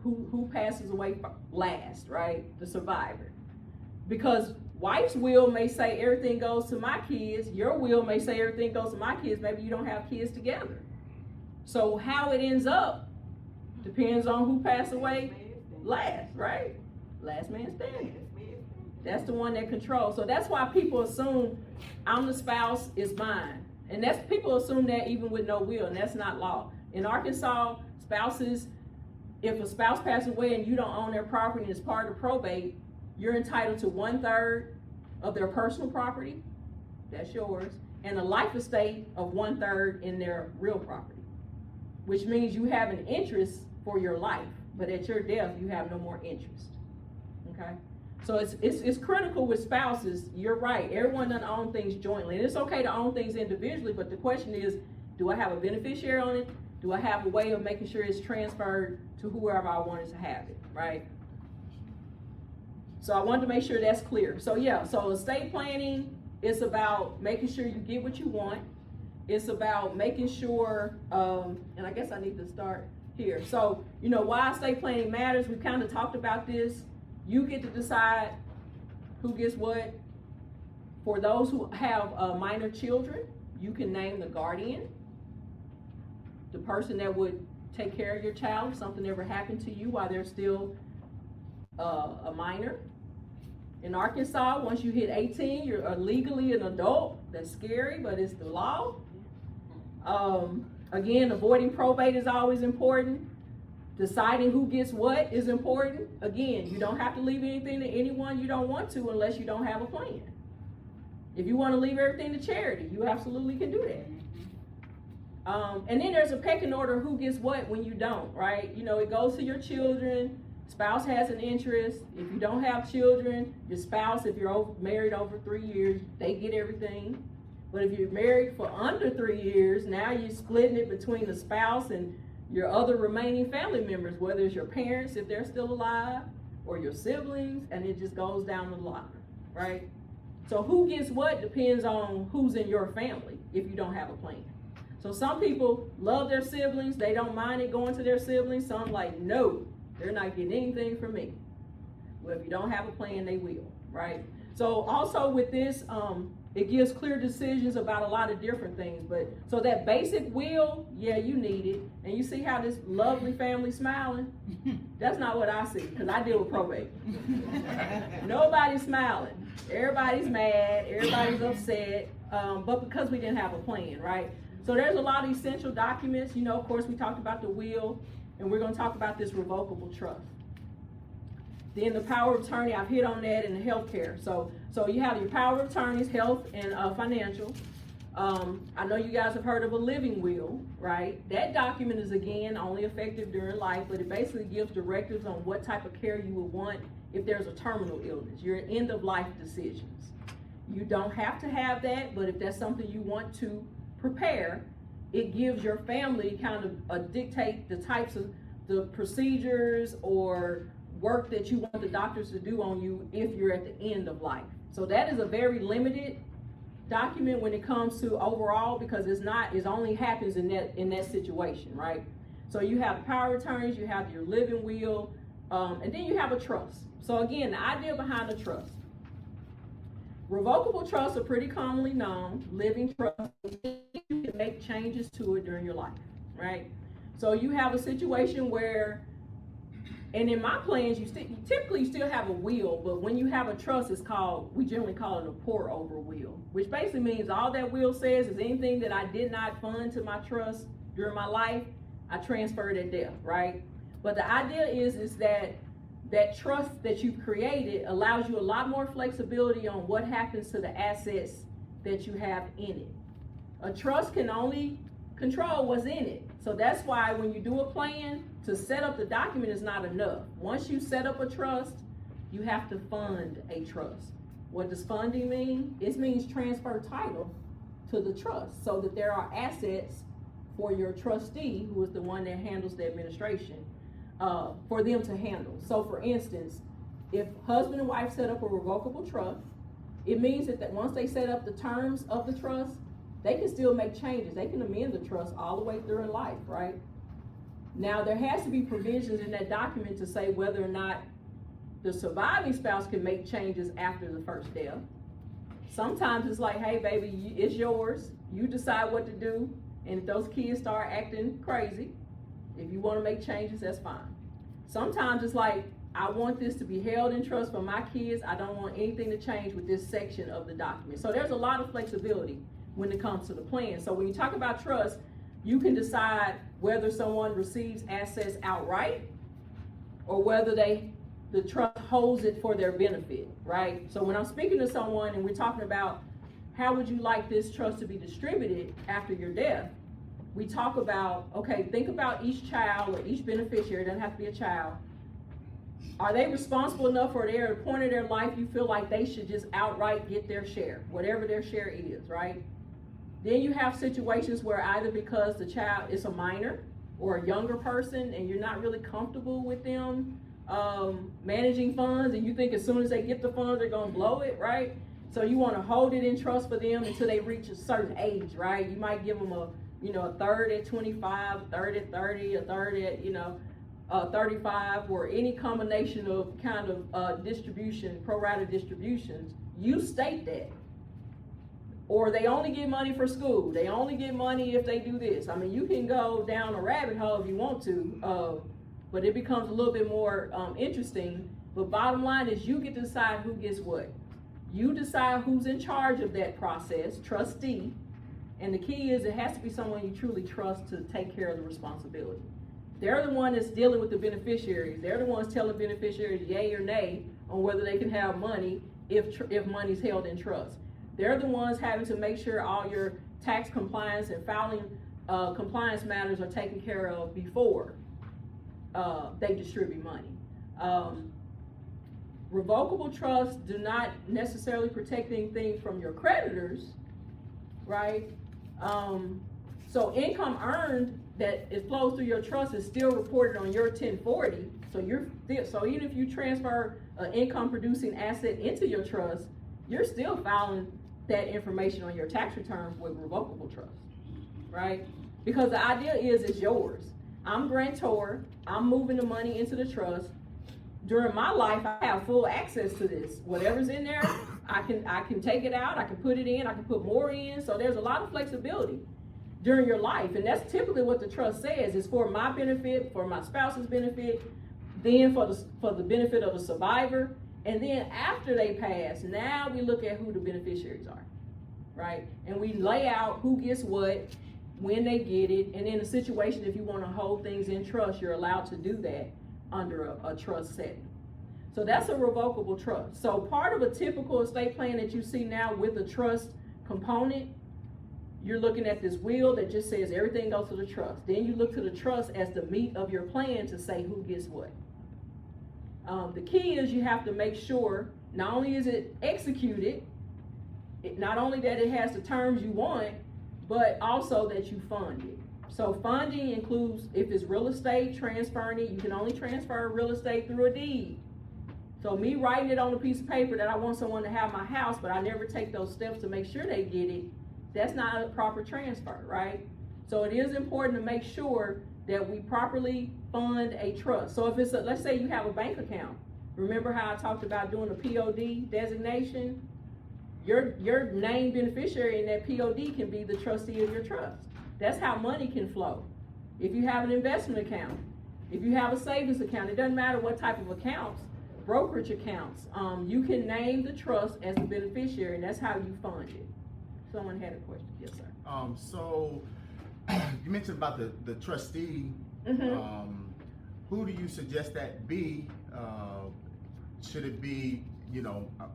who passes away last, right? The survivor. Because wife's will may say everything goes to my kids, your will may say everything goes to my kids, maybe you don't have kids together. So how it ends up depends on who passed away last, right? Last man standing. That's the one that controls. So that's why people assume I'm the spouse, it's mine. And that's, people assume that even with no will, and that's not law. In Arkansas, spouses, if a spouse passes away and you don't own their property and it's part of probate, you're entitled to 1/3 of their personal property, that's yours, and a life estate of 1/3 in their real property, which means you have an interest for your life, but at your death, you have no more interest, okay? So it's critical with spouses, you're right, everyone doesn't own things jointly, and it's okay to own things individually, but the question is, do I have a beneficiary on it? Do I have a way of making sure it's transferred to whoever I wanted to have it, right? So I wanted to make sure that's clear. So yeah, so estate planning is about making sure you get what you want. It's about making sure, and I guess I need to start here. So, why estate planning matters, we kind of talked about this. You get to decide who gets what. For those who have minor children, you can name the guardian, the person that would take care of your child if something ever happened to you while they're still a minor. In Arkansas, once you hit 18, you're legally an adult. That's scary, but it's the law. Again, avoiding probate is always important. Deciding who gets what is important. Again, you don't have to leave anything to anyone you don't want to unless you don't have a plan. If you want to leave everything to charity, you absolutely can do that. And then there's a pecking order of who gets what when you don't, right? It goes to your children. Spouse has an interest. If you don't have children, your spouse, if you're married over 3 years, they get everything. But if you're married for under 3 years, now you're splitting it between the spouse and your other remaining family members, whether it's your parents, if they're still alive, or your siblings, and it just goes down the line, right? So who gets what depends on who's in your family if you don't have a plan. So some people love their siblings, they don't mind it going to their siblings. Some like, no, they're not getting anything from me. Well, if you don't have a plan, they will, right? So also with this, it gives clear decisions about a lot of different things. But so that basic will, yeah, you need it. And you see how this lovely family smiling? That's not what I see, because I deal with probate. Nobody's smiling. Everybody's mad. Everybody's upset. But because we didn't have a plan, right? So there's a lot of essential documents. Of course, we talked about the will, and we're going to talk about this revocable trust. Then the power of attorney, I've hit on that, in the healthcare. So So you have your power of attorneys, health and financial. I know you guys have heard of a living will, right? That document is again only effective during life, but it basically gives directives on what type of care you would want if there's a terminal illness, your end of life decisions. You don't have to have that, but if that's something you want to prepare, it gives your family kind of dictate the types of the procedures or work that you want the doctors to do on you if you're at the end of life. So that is a very limited document when it comes to overall, because it only happens in that situation, right? So you have power of attorneys, you have your living will, and then you have a trust. So again, the idea behind a trust. Revocable trusts are pretty commonly known. Living trusts, you can make changes to it during your life, right? So you have a situation where, and in my plans, you typically still have a will, but when you have a trust, we generally call it a pour over will, which basically means all that will says is anything that I did not fund to my trust during my life, I transferred at death, right? But the idea is that trust that you've created allows you a lot more flexibility on what happens to the assets that you have in it. A trust can only control what's in it. So that's why when you do a plan, to set up the document is not enough. Once you set up a trust, you have to fund a trust. What does funding mean? It means transfer title to the trust so that there are assets for your trustee, who is the one that handles the administration, for them to handle. So for instance, if husband and wife set up a revocable trust, it means that once they set up the terms of the trust, they can still make changes. They can amend the trust all the way through in life, right? Now, there has to be provisions in that document to say whether or not the surviving spouse can make changes after the first death. Sometimes it's like, hey, baby, it's yours. You decide what to do. And if those kids start acting crazy, if you want to make changes, that's fine. Sometimes it's like, I want this to be held in trust for my kids. I don't want anything to change with this section of the document. So there's a lot of flexibility when it comes to the plan. So when you talk about trust, you can decide whether someone receives assets outright or whether the trust holds it for their benefit, right? So when I'm speaking to someone and we're talking about how would you like this trust to be distributed after your death, we talk about, okay, think about each child or each beneficiary, it doesn't have to be a child. Are they responsible enough for their point of their life you feel like they should just outright get their share, whatever their share is, right? Then you have situations where either because the child is a minor or a younger person and you're not really comfortable with them managing funds, and you think as soon as they get the funds, they're gonna blow it, right? So you wanna hold it in trust for them until they reach a certain age, right? You might give them a third at 25, a third at 30, a third at, 35, or any combination of kind of distribution, pro rata distributions. You state that. Or they only get money for school. They only get money if they do this. I mean, you can go down a rabbit hole if you want to, but it becomes a little bit more interesting. But bottom line is you get to decide who gets what. You decide who's in charge of that process, trustee, and the key is it has to be someone you truly trust to take care of the responsibility. They're the one that's dealing with the beneficiaries. They're the ones telling beneficiaries yay or nay on whether they can have money if money's held in trust. They're the ones having to make sure all your tax compliance and filing compliance matters are taken care of before they distribute money. Revocable trusts do not necessarily protect anything from your creditors, right? So income earned that it flows through your trust is still reported on your 1040. So even if you transfer an income producing asset into your trust, you're still filing that information on your tax return with revocable trust, right? Because the idea is it's yours. I'm grantor, I'm moving the money into the trust. During my life, I have full access to this. Whatever's in there, I can take it out, I can put it in, I can put more in. So there's a lot of flexibility during your life. And that's typically what the trust says, is for my benefit, for my spouse's benefit, then for the benefit of the survivor. And then after they pass, now we look at who the beneficiaries are, right? And we lay out who gets what, when they get it. And in a situation, if you want to hold things in trust, you're allowed to do that under a trust setting. So that's a revocable trust. So part of a typical estate plan that you see now with a trust component, you're looking at this will that just says everything goes to the trust. Then you look to the trust as the meat of your plan to say who gets what. The key is you have to make sure not only is it executed, not only that it has the terms you want, but also that you fund it. So funding includes, if it's real estate, transferring it. You can only transfer real estate through a deed. So me writing it on a piece of paper that I want someone to have my house, but I never take those steps to make sure they get it, that's not a proper transfer, right? So it is important to make sure that we properly fund a trust. So if it's let's say you have a bank account. Remember how I talked about doing a POD designation? Your named beneficiary in that POD can be the trustee of your trust. That's how money can flow. If you have an investment account, if you have a savings account, it doesn't matter what type of accounts, brokerage accounts, you can name the trust as the beneficiary, and that's how you fund it. Someone had a question. Yes, sir. So you mentioned about the trustee. Who do you suggest that be? Should it be,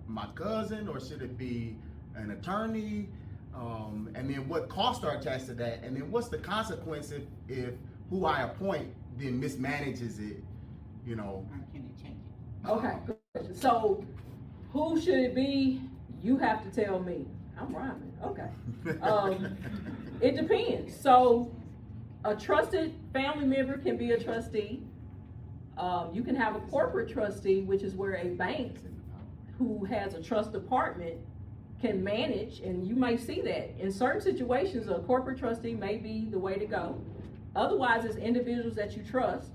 my cousin, or should it be an attorney? And then what costs are attached to that? And then what's the consequence if who I appoint then mismanages it? Or can it change it? Okay, good question. So who should it be? You have to tell me. I'm rhyming. Okay. It depends. So a trusted family member can be a trustee. You can have a corporate trustee, which is where a bank who has a trust department can manage, and you might see that. In certain situations, a corporate trustee may be the way to go. Otherwise, it's individuals that you trust.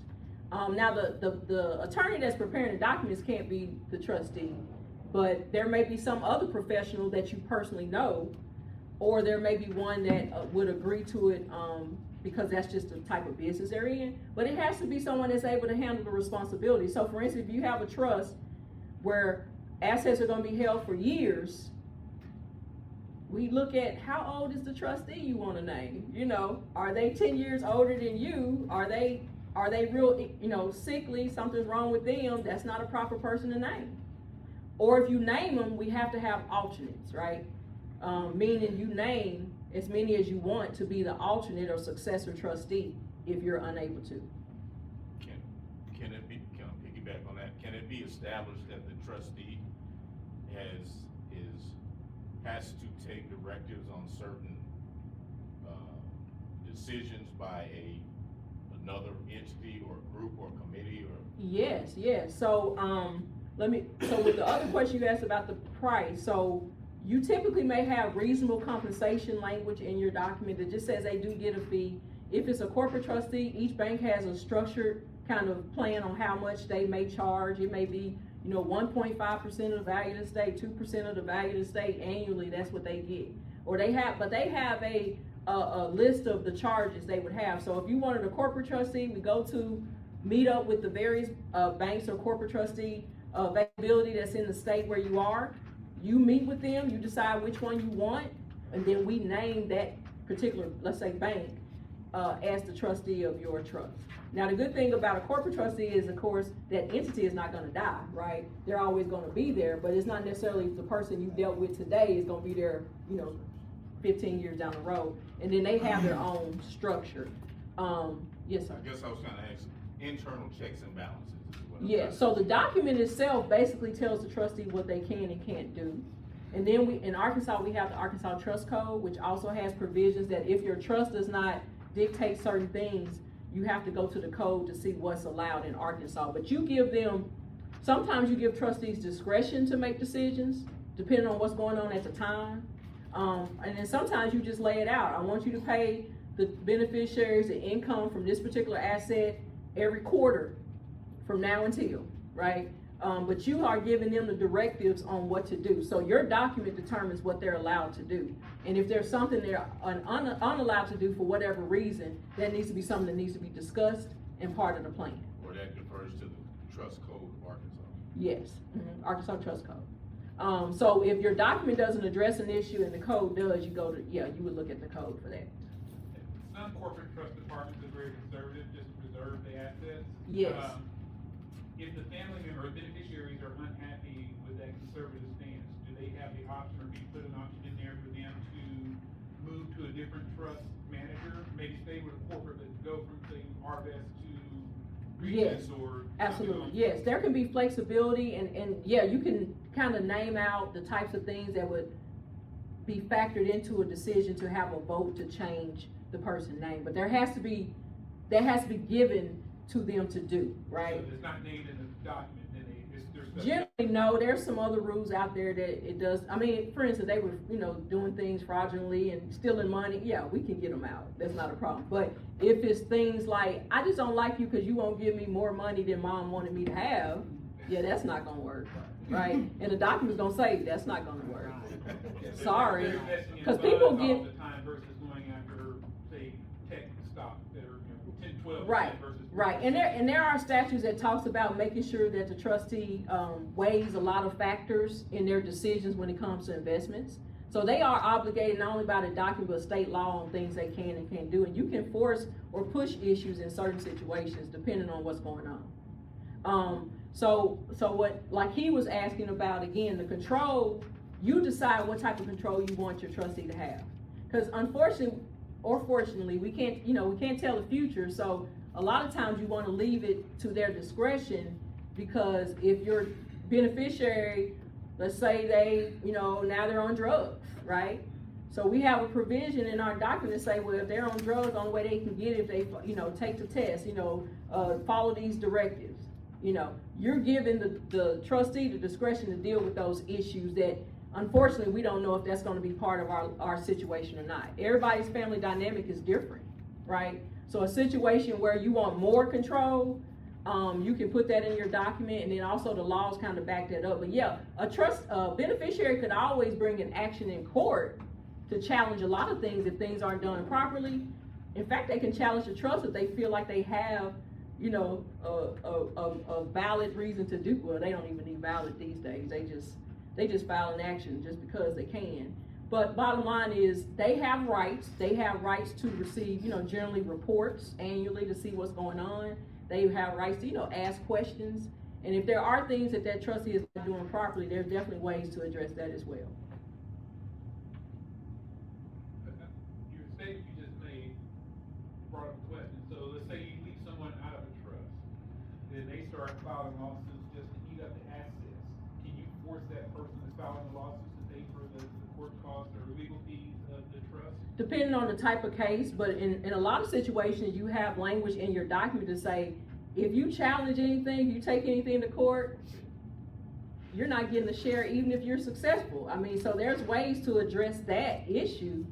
Now, the attorney that's preparing the documents can't be the trustee, but there may be some other professional that you personally know, or there may be one that would agree to it because that's just the type of business they're in. But it has to be someone that's able to handle the responsibility. So for instance, if you have a trust where assets are going to be held for years, we look at how old is the trustee you want to name. Are they 10 years older than you? Are they real, sickly, something's wrong with them? That's not a proper person to name. Or if you name them, we have to have alternates, right? Meaning you name as many as you want to be the alternate or successor trustee if you're unable to. Can I piggyback on that? Can it be established that the trustee has to take directives on certain decisions by another entity or group or committee or? Yes. So so with the other question you asked about the price, so you typically may have reasonable compensation language in your document that just says they do get a fee. If it's a corporate trustee, each bank has a structured kind of plan on how much they may charge. It may be 1.5% of the value of the estate, 2% of the value of the estate annually. That's what they get. Or they have a list of the charges they would have. So if you wanted a corporate trustee, we go to meet up with the various banks or corporate trustee availability that's in the state where you are. You meet with them, you decide which one you want, and then we name that particular, let's say, bank as the trustee of your trust. Now, the good thing about a corporate trustee is, of course, that entity is not going to die, right? They're always going to be there, but it's not necessarily the person you dealt with today is going to be there, 15 years down the road. And then they have their own structure. Yes, sir. I guess I was trying to ask internal checks and balances. Yeah, so the document itself basically tells the trustee what they can and can't do. And then in Arkansas, we have the Arkansas Trust Code, which also has provisions that if your trust does not dictate certain things, you have to go to the code to see what's allowed in Arkansas. But sometimes you give trustees discretion to make decisions, depending on what's going on at the time. And then sometimes you just lay it out. I want you to pay the beneficiaries the income from this particular asset every quarter from now until, right? But you are giving them the directives on what to do. So your document determines what they're allowed to do. And if there's something they're unallowed to do for whatever reason, that needs to be something that needs to be discussed and part of the plan. Or that refers to the Trust Code of Arkansas. Yes, Arkansas Trust Code. So if your document doesn't address an issue and the code does, you would look at the code for that. Some corporate trust departments are very conservative, just to preserve the assets. Yes. if the family member or beneficiaries are unhappy with that conservative stance, do they have the option, or do you put an option in there for them to move to a different trust manager, maybe stay with a corporate, but go from, say, Arvest to Regis or? Absolutely, yes, there can be flexibility, and yeah, you can kind of name out the types of things that would be factored into a decision to have a vote to change the person's name, but that has to be given to them to do, right? So if it's not named in the document, then there's. Generally, no, there's some other rules out there that it does, I mean, for instance, they were, doing things fraudulently and stealing money, yeah, we can get them out, that's not a problem. But if it's things like, I just don't like you because you won't give me more money than mom wanted me to have, yeah, that's not gonna work, right? And the document's gonna say, that's not gonna work. Sorry, because people get. All the time versus going after, say, tech stock that are, 10, 12% Right, versus. right, and there are statutes that talks about making sure that the trustee, weighs a lot of factors in their decisions when it comes to investments. So they are obligated not only by the document, but state law on things they can and can't do, and you can force or push issues in certain situations depending on what's going on. So what, like he was asking about, again, the control, you decide what type of control you want your trustee to have. Because unfortunately, or fortunately, we can't tell the future, so a lot of times you want to leave it to their discretion, because if your beneficiary, let's say they, now they're on drugs, right? So we have a provision in our document to say, well, if they're on drugs, the only way they can get it if they, take the test, follow these directives. You're giving the trustee the discretion to deal with those issues that, unfortunately, we don't know if that's gonna be part of our situation or not. Everybody's family dynamic is different, right? So a situation where you want more control, you can put that in your document, and then also the laws kind of back that up. But yeah, a beneficiary could always bring an action in court to challenge a lot of things if things aren't done properly. In fact, they can challenge the trust if they feel like they have, a valid reason to do. Well, they don't even need valid these days. They just file an action just because they can. But bottom line is, they have rights. They have rights to receive, generally reports annually to see what's going on. They have rights to, ask questions. And if there are things that trustee is not doing properly, there's definitely ways to address that as well. Your statement you just made brought up a question. So let's say you leave someone out of a trust, then they start filing lawsuits just to eat up the assets. Can you force that person that's filing the lawsuits to pay for the court costs or legal fees of the trust? Depending on the type of case, but in a lot of situations, you have language in your document to say, if you challenge anything, if you take anything to court, you're not getting a share even if you're successful. I mean, so there's ways to address that issue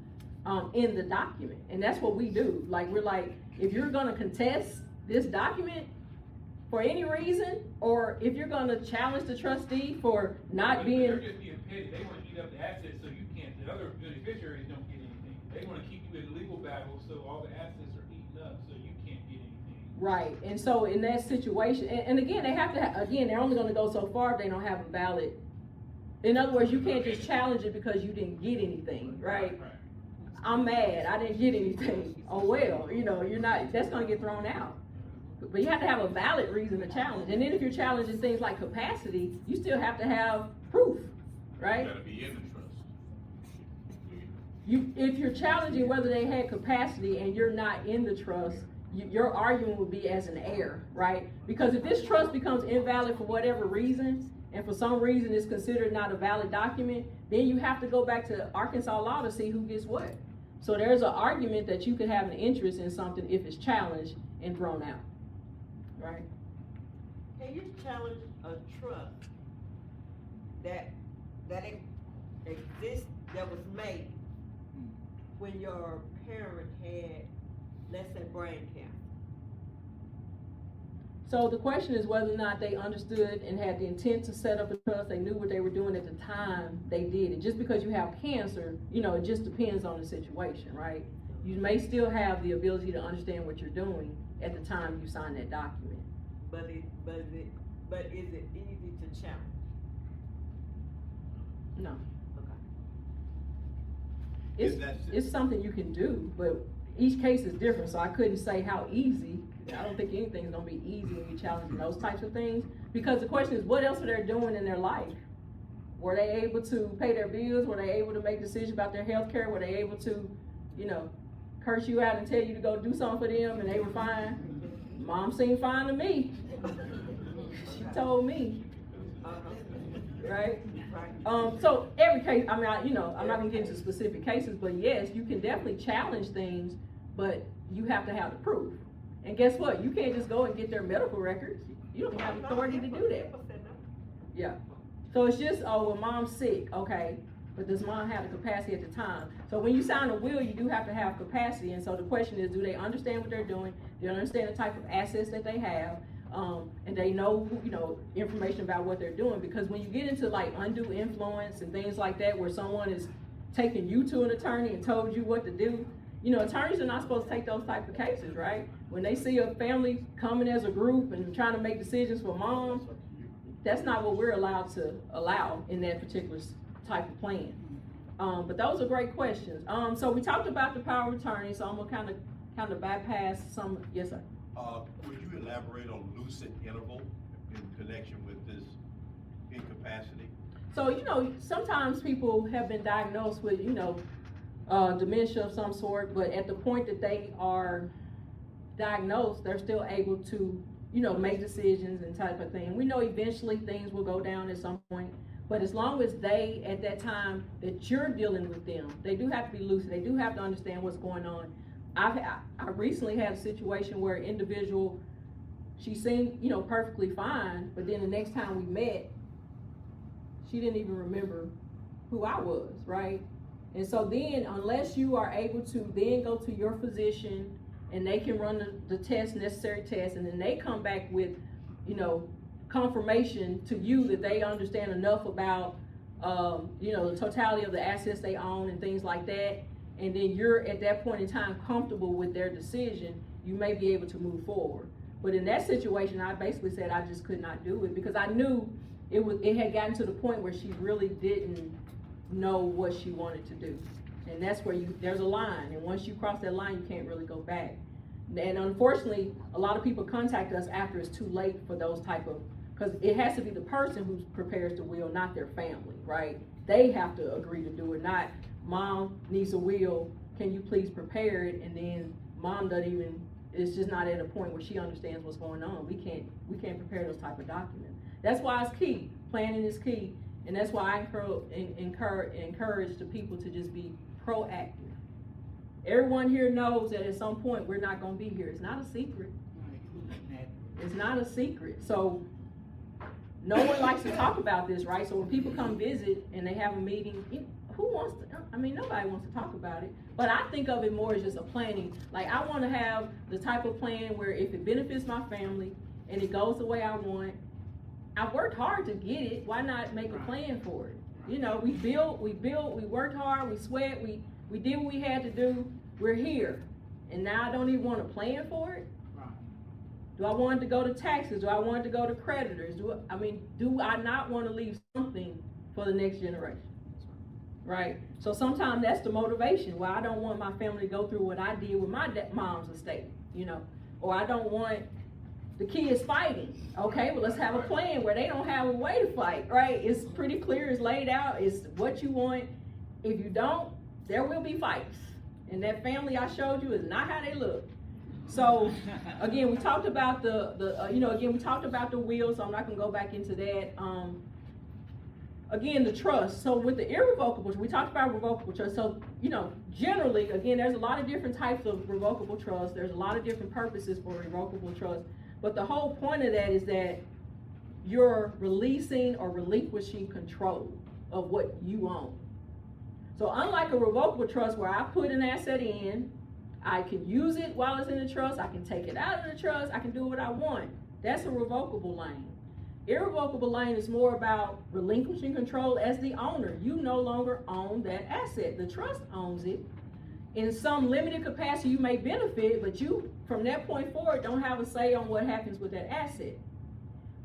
in the document, and that's what we do. Like, we're like, if you're gonna contest this document for any reason, or if you're gonna challenge the trustee for not being. They're just being petty. They wanna eat up the assets so you can't, the other beneficiaries don't get anything. They wanna keep you in legal battle so all the assets are eaten up so you can't get anything. Right, and so in that situation, and again, they have to, again, they're only gonna go so far if they don't have a valid, in other words, you can't just challenge it because you didn't get anything, right? I'm mad, I didn't get anything. Oh, well, you're not, that's gonna get thrown out. But you have to have a valid reason to challenge. And then if you're challenging things like capacity, you still have to have proof, right? You gotta be in the trust. If you're challenging whether they had capacity and you're not in the trust, your argument would be as an heir, right? Because if this trust becomes invalid for whatever reason, and for some reason it's considered not a valid document, then you have to go back to Arkansas law to see who gets what. So there's an argument that you could have an interest in something if it's challenged and thrown out, right? Can you challenge a trust that exists, that was made when your parent had, let's say, brain cancer? So the question is whether or not they understood and had the intent to set up a trust, they knew what they were doing at the time they did it. Just because you have cancer, it just depends on the situation, right? You may still have the ability to understand what you're doing at the time you sign that document. But is it easy to challenge? No. Okay. It's something you can do, but each case is different, so I couldn't say how easy. I don't think anything's gonna be easy when you're challenging those types of things, because the question is, what else are they doing in their life? Were they able to pay their bills? Were they able to make decisions about their health care? Were they able to, you know, curse you out and tell you to go do something for them and they were fine? Mom seemed fine to me. She told me, right? So every case, I mean, I'm not gonna get into specific cases, but yes, you can definitely challenge things, but you have to have the proof. And guess what? You can't just go and get their medical records. You don't have authority to do that. Yeah. So it's just, oh, well, mom's sick, okay, but does mom have the capacity at the time? So when you sign a will, you do have to have capacity, and so the question is, do they understand what they're doing? Do they understand the type of assets that they have? And they know, information about what they're doing, because when you get into like undue influence and things like that, where someone is taking you to an attorney and told you what to do, attorneys are not supposed to take those type of cases, right? When they see a family coming as a group and trying to make decisions for mom, that's not what we're allowed to allow in that particular type of plan. But those are great questions. So we talked about the power of attorney, so I'm gonna kind of bypass some. Yes, sir. Would you elaborate on lucid interval in connection with this incapacity? So, sometimes people have been diagnosed with, dementia of some sort, but at the point that they are diagnosed, they're still able to, make decisions and type of thing. We know eventually things will go down at some point, but as long as they, at that time that you're dealing with them, they do have to be lucid. They do have to understand what's going on. I recently had a situation where an individual, she seemed, perfectly fine, but then the next time we met, she didn't even remember who I was, right? And so then, unless you are able to then go to your physician and they can run the necessary tests, and then they come back with, confirmation to you that they understand enough about, the totality of the assets they own and things like that, and then you're at that point in time comfortable with their decision, you may be able to move forward. But in that situation, I basically said I just could not do it, because I knew it had gotten to the point where she really didn't know what she wanted to do. And that's where there's a line, and once you cross that line, you can't really go back. And unfortunately, a lot of people contact us after it's too late for those type of, because it has to be the person who prepares the will, not their family, right? They have to agree to do it, not mom needs a will, can you please prepare it, and then mom doesn't even, it's just not at a point where she understands what's going on. We can't prepare those type of documents. That's why it's key. Planning is key, and that's why I encourage the people to just be proactive. Everyone here knows that at some point we're not going to be here. It's not a secret. It's not a secret. So no one likes to talk about this, right? So when people come visit and they have a meeting, who wants to? Nobody wants to talk about it. But I think of it more as just a planning. Like, I want to have the type of plan where if it benefits my family and it goes the way I want, I've worked hard to get it. Why not make a plan for it? We built, we worked hard, we sweat, we did what we had to do. We're here. And now I don't even want to plan for it. Do I want it to go to taxes? Do I want it to go to creditors? Do I not want to leave something for the next generation? Right? So sometimes that's the motivation. Well, I don't want my family to go through what I did with my mom's estate, or I don't want the kids fighting. Okay, well, let's have a plan where they don't have a way to fight, right? It's pretty clear, it's laid out, it's what you want. If you don't, there will be fights. And that family I showed you is not how they look. So again, we talked about we talked about the will, so I'm not gonna go back into that. Again, the trust. So with the irrevocable, we talked about revocable trust. So, generally, again, there's a lot of different types of revocable trust. There's a lot of different purposes for revocable trust. But the whole point of that is that you're releasing or relinquishing control of what you own. So unlike a revocable trust where I put an asset in, I can use it while it's in the trust, I can take it out of the trust, I can do what I want. That's a revocable lane. Irrevocable lane is more about relinquishing control as the owner. You no longer own that asset. The trust owns it. In some limited capacity, you may benefit, but you, from that point forward, don't have a say on what happens with that asset.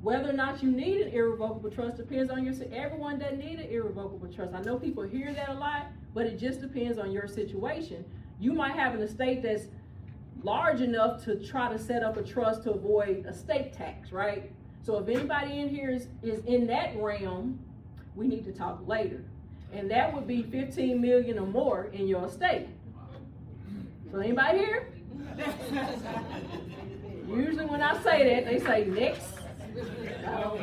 Whether or not you need an irrevocable trust depends on your, everyone doesn't need an irrevocable trust. I know people hear that a lot, but it just depends on your situation. You might have an estate that's large enough to try to set up a trust to avoid estate tax, right? So if anybody in here is in that realm, we need to talk later. And that would be 15 million or more in your estate. So anybody here? Usually when I say that, they say next.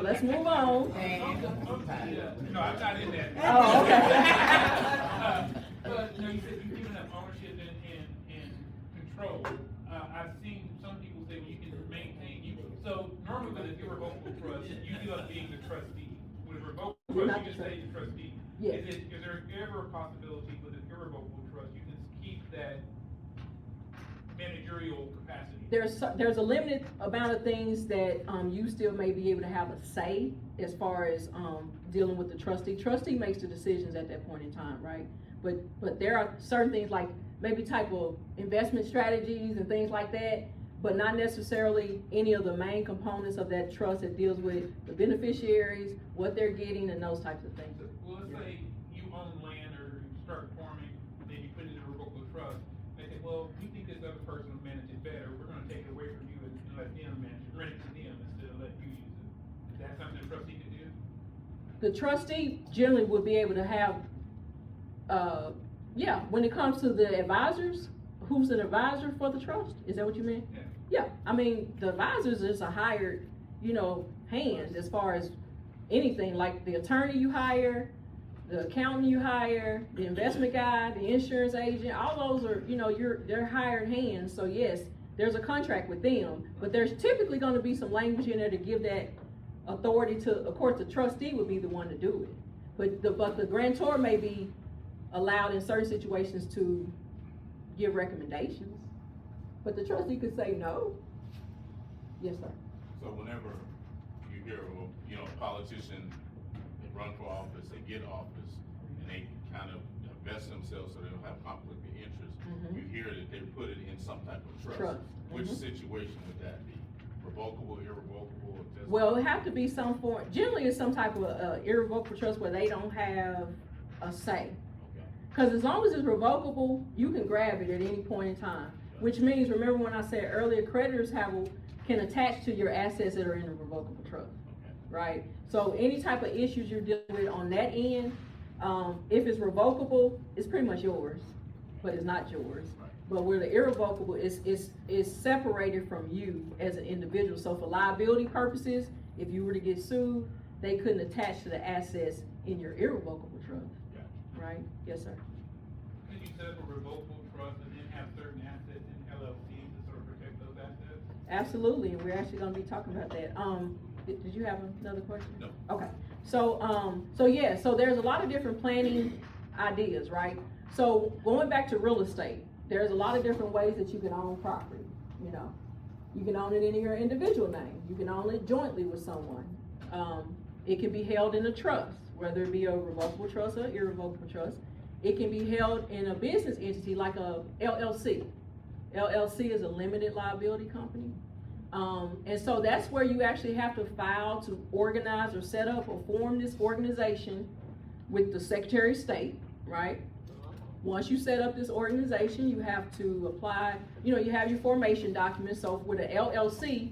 Let's move on. No, I'm not in that. Oh, okay. But, you know, you said you've given up ownership and control. I've seen some people say, well, you can maintain, so normally with an irrevocable trust, you give up being the trustee. With a revocable trust, you can stay the trustee. Yes. Is there ever a possibility with an irrevocable trust, you can keep that managerial capacity? There's a limited amount of things that you still may be able to have a say as far as dealing with the trustee. Trustee makes the decisions at that point in time, right? But there are certain things like maybe type of investment strategies and things like that, but not necessarily any of the main components of that trust that deals with the beneficiaries, what they're getting, and those types of things. Well, let's say you own land or you start farming, then you put it in a revocable trust. They say, well, we think this other person will manage it better. We're gonna take it away from you and let them manage it, rent it to them instead of let you use it. Is that something the trustee can do? The trustee generally would be able to have, when it comes to the advisors, who's an advisor for the trust? Is that what you mean? Yeah, I mean, the advisors is a hired, hand as far as anything, like the attorney you hire, the accountant you hire, the investment guy, the insurance agent, all those are, they're hired hands. So yes, there's a contract with them, but there's typically gonna be some language in there to give that authority to, of course, the trustee would be the one to do it. But the grantor may be allowed in certain situations to give recommendations, but the trustee could say no. Yes, sir. So whenever you hear, a politician, they run for office, they get office, and they kind of invest themselves so they don't have conflict of interest, you hear that they put it in some type of trust. Which situation would that be? Revocable, irrevocable? Or just well, it have to be some form, generally it's some type of irrevocable trust where they don't have a say. Because as long as it's revocable, you can grab it at any point in time. Which means, remember when I said earlier, creditors can attach to your assets that are in a revocable trust, right? So any type of issues you're dealing with on that end, if it's revocable, it's pretty much yours, but it's not yours. But where the irrevocable is separated from you as an individual. So for liability purposes, if you were to get sued, they couldn't attach to the assets in your irrevocable trust. Right? Yes, sir. Could you set up a revocable trust and then have certain assets in LLCs to sort of protect those assets? Absolutely, and we're actually gonna be talking about that. Did you have another question? No. Okay, so there's a lot of different planning ideas, right? So going back to real estate, there's a lot of different ways that you can own property, You can own it in your individual name. You can own it jointly with someone. It can be held in a trust, whether it be a revocable trust or irrevocable trust. It can be held in a business entity like a LLC. LLC is a limited liability company. And so that's where you actually have to file to organize or set up or form this organization with the Secretary of State, right? Once you set up this organization, you have to apply, you have your formation documents. So with an LLC,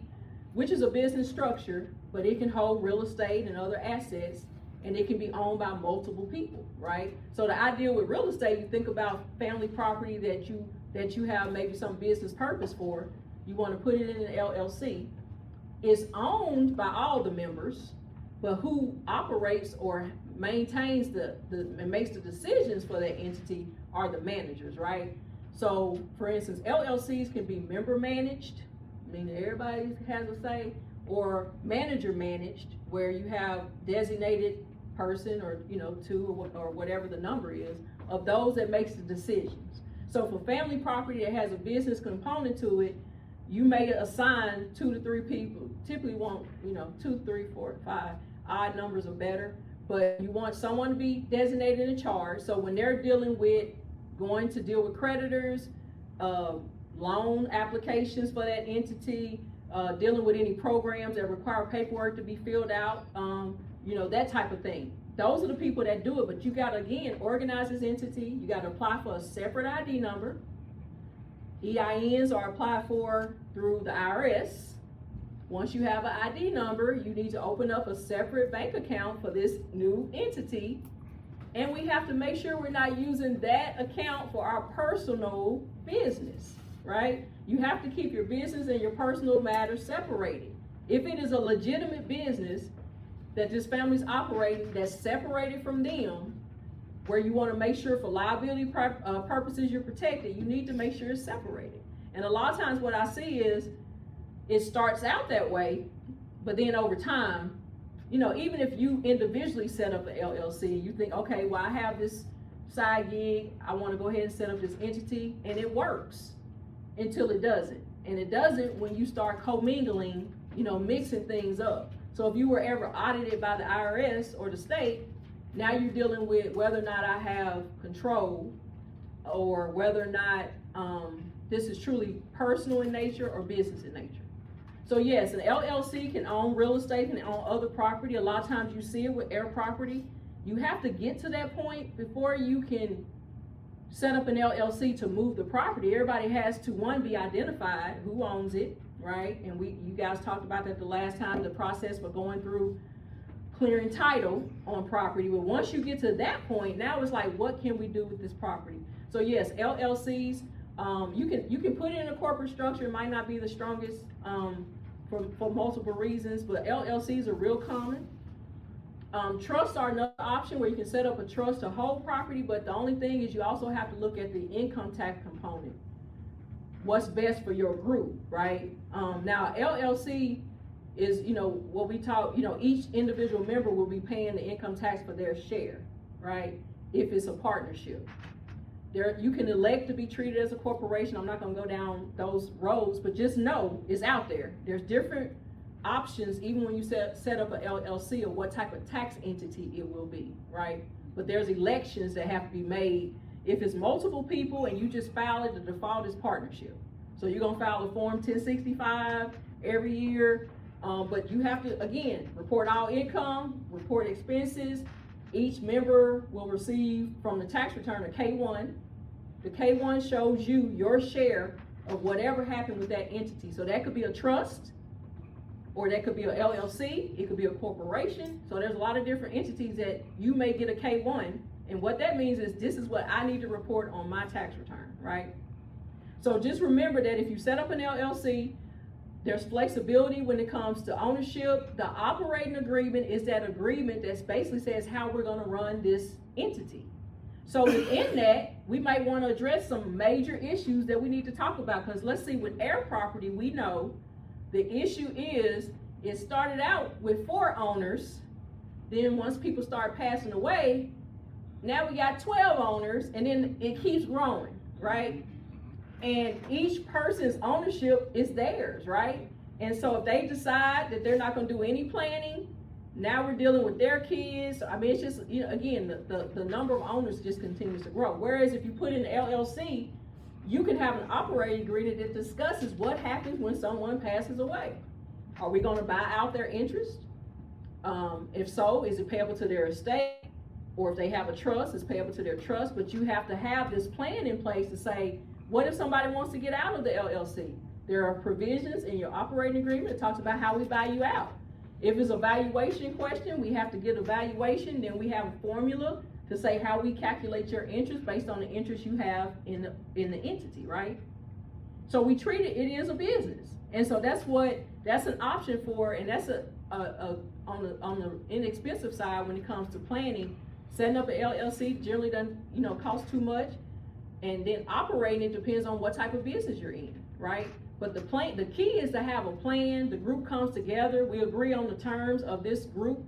which is a business structure, but it can hold real estate and other assets, and it can be owned by multiple people, right? So the idea with real estate, you think about family property that you have maybe some business purpose for, you want to put it in an LLC. It's owned by all the members, but who operates or maintains and makes the decisions for that entity are the managers, right? So for instance, LLCs can be member managed, meaning everybody has a say, or manager managed, where you have designated person or two or whatever the number is of those that makes the decisions. So for family property that has a business component to it, you may assign 2 to 3 people. Typically want 2, 3, 4, 5. Odd numbers are better, but you want someone to be designated in charge. So when they're going to deal with creditors, loan applications for that entity, dealing with any programs that require paperwork to be filled out, that type of thing. Those are the people that do it, but you gotta, again, organize this entity. You gotta apply for a separate ID number, EINs are applied for through the IRS. Once you have an ID number, you need to open up a separate bank account for this new entity. And we have to make sure we're not using that account for our personal business, right? You have to keep your business and your personal matters separated. If it is a legitimate business that this family's operating that's separated from them, where you want to make sure for liability purposes you're protected, you need to make sure it's separated. And a lot of times what I see is it starts out that way, but then over time, you know, even if you individually set up an LLC, you think, okay, well, I have this side gig, I want to go ahead and set up this entity, and it works until it doesn't. And it doesn't when you start commingling, you know, mixing things up. So if you were ever audited by the IRS or the state, now you're dealing with whether or not I have control, or whether or not this is truly personal in nature or business in nature. So yes, an LLC can own real estate, can own other property. A lot of times you see it with air property. You have to get to that point before you can set up an LLC to move the property. Everybody has to, one, be identified who owns it, right? And you guys talked about that the last time, the process for going through clearing title on property. But once you get to that point, now it's like, what can we do with this property? So yes, LLCs, you can put it in a corporate structure. It might not be the strongest for multiple reasons, but LLCs are real common. Trusts are another option where you can set up a trust to hold property, but the only thing is you also have to look at the income tax component. What's best for your group, right? Now LLC is, you know, what we talk, you know, each individual member will be paying the income tax for their share, right? If it's a partnership. You can elect to be treated as a corporation. I'm not gonna go down those roads, but just know it's out there. There's different options, even when you set up an LLC, or what type of tax entity it will be, right? But there's elections that have to be made. If it's multiple people and you just file it, the default is partnership. So you're gonna file a Form 1065 every year, but you have to, again, report all income, report expenses. Each member will receive from the tax return a K-1. The K-1 shows you your share of whatever happened with that entity. So that could be a trust, or that could be a LLC, it could be a corporation. So there's a lot of different entities that you may get a K-1, and what that means is this is what I need to report on my tax return, right? So just remember that if you set up an LLC, there's flexibility when it comes to ownership. The operating agreement is that agreement that basically says how we're gonna run this entity. So within that, we might wanna address some major issues that we need to talk about, because let's see, with air property, we know the issue is, it started out with 4 owners, then once people start passing away, now we got 12 owners, and then it keeps growing, right? And each person's ownership is theirs, right? And so if they decide that they're not gonna do any planning, now we're dealing with their kids. I mean, it's just, you know, again, the number of owners just continues to grow. Whereas if you put in an LLC, you can have an operating agreement that discusses what happens when someone passes away. Are we gonna buy out their interest? If so, is it payable to their estate? Or if they have a trust, it's payable to their trust. But you have to have this plan in place to say, what if somebody wants to get out of the LLC? There are provisions in your operating agreement that talks about how we buy you out. If it's a valuation question, we have to get a valuation. Then we have a formula to say how we calculate your interest based on the interest you have in the entity, right? So we treat it is a business. And so that's an option for, and that's on the inexpensive side when it comes to planning. Setting up an LLC generally doesn't, you know, cost too much. And then operating, it depends on what type of business you're in, right? But the key is to have a plan. The group comes together. We agree on the terms of this group.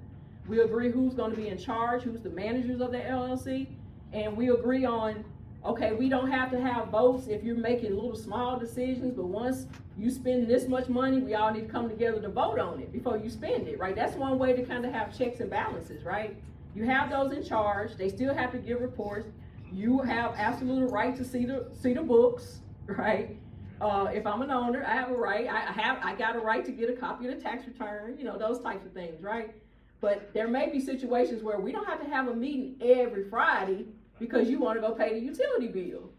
We agree who's going to be in charge, who's the managers of the LLC. And we agree on, okay, we don't have to have votes if you're making little small decisions, but once you spend this much money, we all need to come together to vote on it before you spend it, right? That's one way to kind of have checks and balances, right? You have those in charge. They still have to give reports. You have absolute right to see the books, right? If I'm an owner, I have a right. I got a right to get a copy of the tax return. You know, those types of things, right? But there may be situations where we don't have to have a meeting every Friday because you want to go pay the utility bill,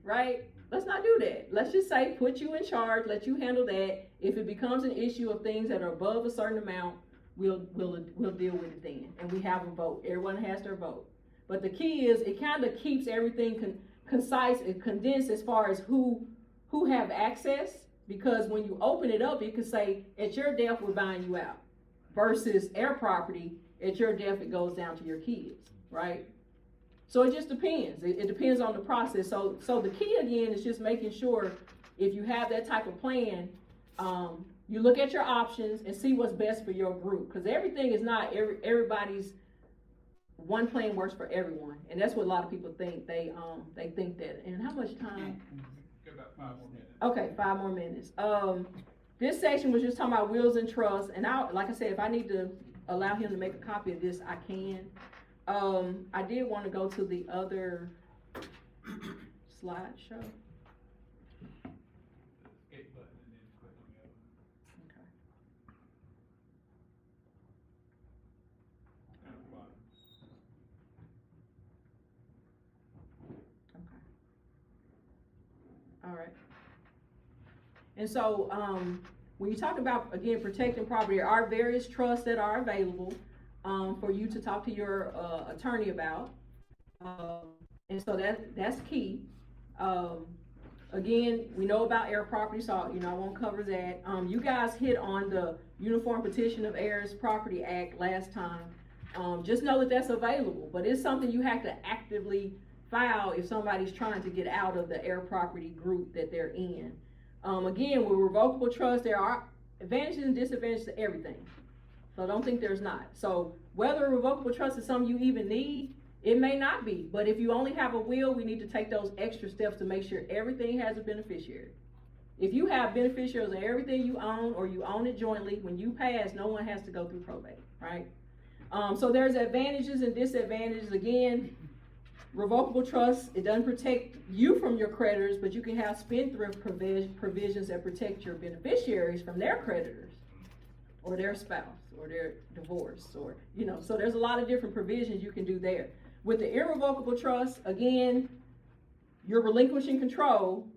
right? Let's not do that. Let's just say, put you in charge, let you handle that. If it becomes an issue of things that are above a certain amount, we'll deal with it then. And we have a vote. Everyone has their vote. But the key is, it kind of keeps everything concise and condensed as far as who have access, because when you open it up, it could say, at your death, we're buying you out, versus air property, at your death, it goes down to your kids, right? So it just depends. It depends on the process. So the key again is just making sure, if you have that type of plan, you look at your options and see what's best for your group, because everything is not everybody's. One plan works for everyone, and that's what a lot of people think. They think that. And how much time? Got about 5 more minutes. Okay, 5 more minutes. This section was just talking about wills and trusts, and like I said, if I need to allow him to make a copy of this, I can. I did want to go to the other slideshow. Escape button and then click on the other one. Okay. Down at the bottom. Okay. All right. And so, when you talk about, again, protecting property, there are various trusts that are available for you to talk to your attorney about. And so that's key. Again, we know about air property, so I won't cover that. You guys hit on the Uniform Petition of Heirs Property Act last time. Just know that that's available, but it's something you have to actively file if somebody's trying to get out of the air property group that they're in. Again, with revocable trust, there are advantages and disadvantages to everything. So don't think there's not. So whether a revocable trust is something you even need, it may not be. But if you only have a will, we need to take those extra steps to make sure everything has a beneficiary. If you have beneficiaries of everything you own, or you own it jointly, when you pass, no one has to go through probate, right? So there's advantages and disadvantages. Again, revocable trust, it doesn't protect you from your creditors, but you can have spendthrift provisions that protect your beneficiaries from their creditors, or their spouse, or their divorce, or, so there's a lot of different provisions you can do there. With the irrevocable trust, again, you're relinquishing control,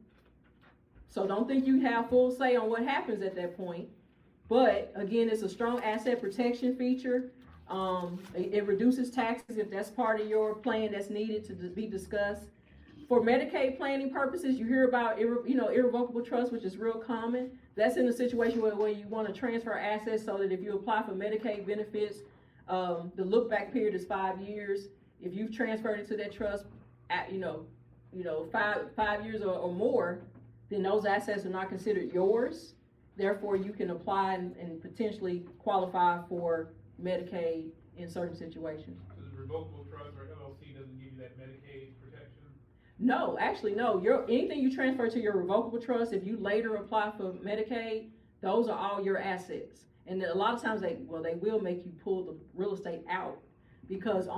so don't think you have full say on what happens at that point. But again, it's a strong asset protection feature. It reduces taxes if that's part of your plan that's needed to be discussed. For Medicaid planning purposes, you hear about irrevocable trust, which is real common. That's in a situation where you want to transfer assets, so that if you apply for Medicaid benefits, the look back period is 5 years. If you've transferred it to that trust at 5 years or more, then those assets are not considered yours. Therefore, you can apply and potentially qualify for Medicaid in certain situations. So the revocable trust or LLC doesn't give you that Medicaid protection? No, actually, no. Anything you transfer to your revocable trust, if you later apply for Medicaid, those are all your assets. And a lot of times they will make you pull the real estate out, because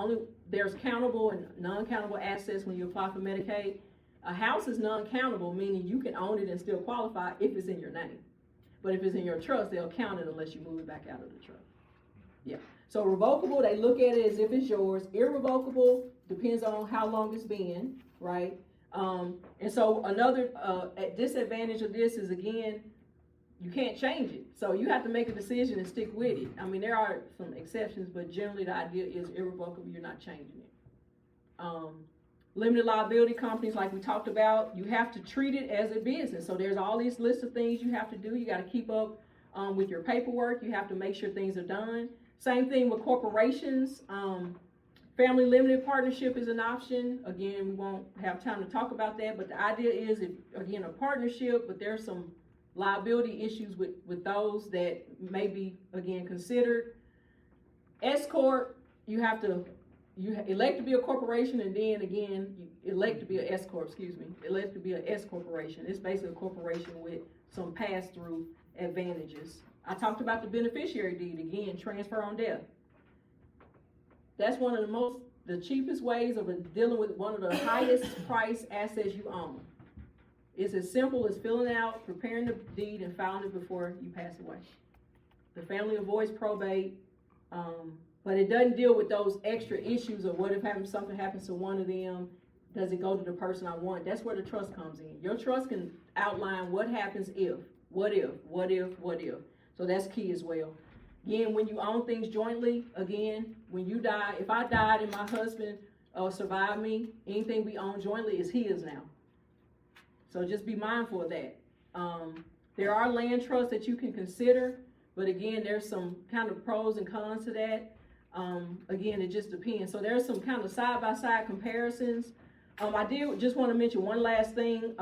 there's countable and non-countable assets when you apply for Medicaid. A house is non-countable, meaning you can own it and still qualify if it's in your name. But if it's in your trust, they'll count it unless you move it back out of the trust. Yeah. So revocable, they look at it as if it's yours. Irrevocable depends on how long it's been, right? And so another disadvantage of this is, again, you can't change it. So you have to make a decision and stick with it. I mean, there are some exceptions, but generally the idea is irrevocable, you're not changing it. Limited liability companies, like we talked about, you have to treat it as a business. So there's all these lists of things you have to do. You got to keep up with your paperwork. You have to make sure things are done. Same thing with corporations. Family limited partnership is an option. Again, we won't have time to talk about that, but the idea is, a partnership, but there's some liability issues with those that may be, again, considered. S corp, you elect to be a corporation, and then again, you elect to be an S corp, elect to be an S corporation. It's basically a corporation with some pass-through advantages. I talked about the beneficiary deed, again, transfer on death. That's one of the cheapest ways of dealing with one of the highest price assets you own. It's as simple as filling out, preparing the deed, and filing it before you pass away. The family avoids probate, but it doesn't deal with those extra issues of what if something happens to one of them. does it go to the person I want? That's where the trust comes in. Your trust can outline what happens if, what if. So that's key as well. Again, when you own things jointly, again, when you die, if I died and my husband survived me, anything we own jointly is his now. So just be mindful of that. There are land trusts that you can consider, but again, there's some kind of pros and cons to that. Again, it just depends. So there's some kind of side-by-side comparisons. I did just want to mention one last thing.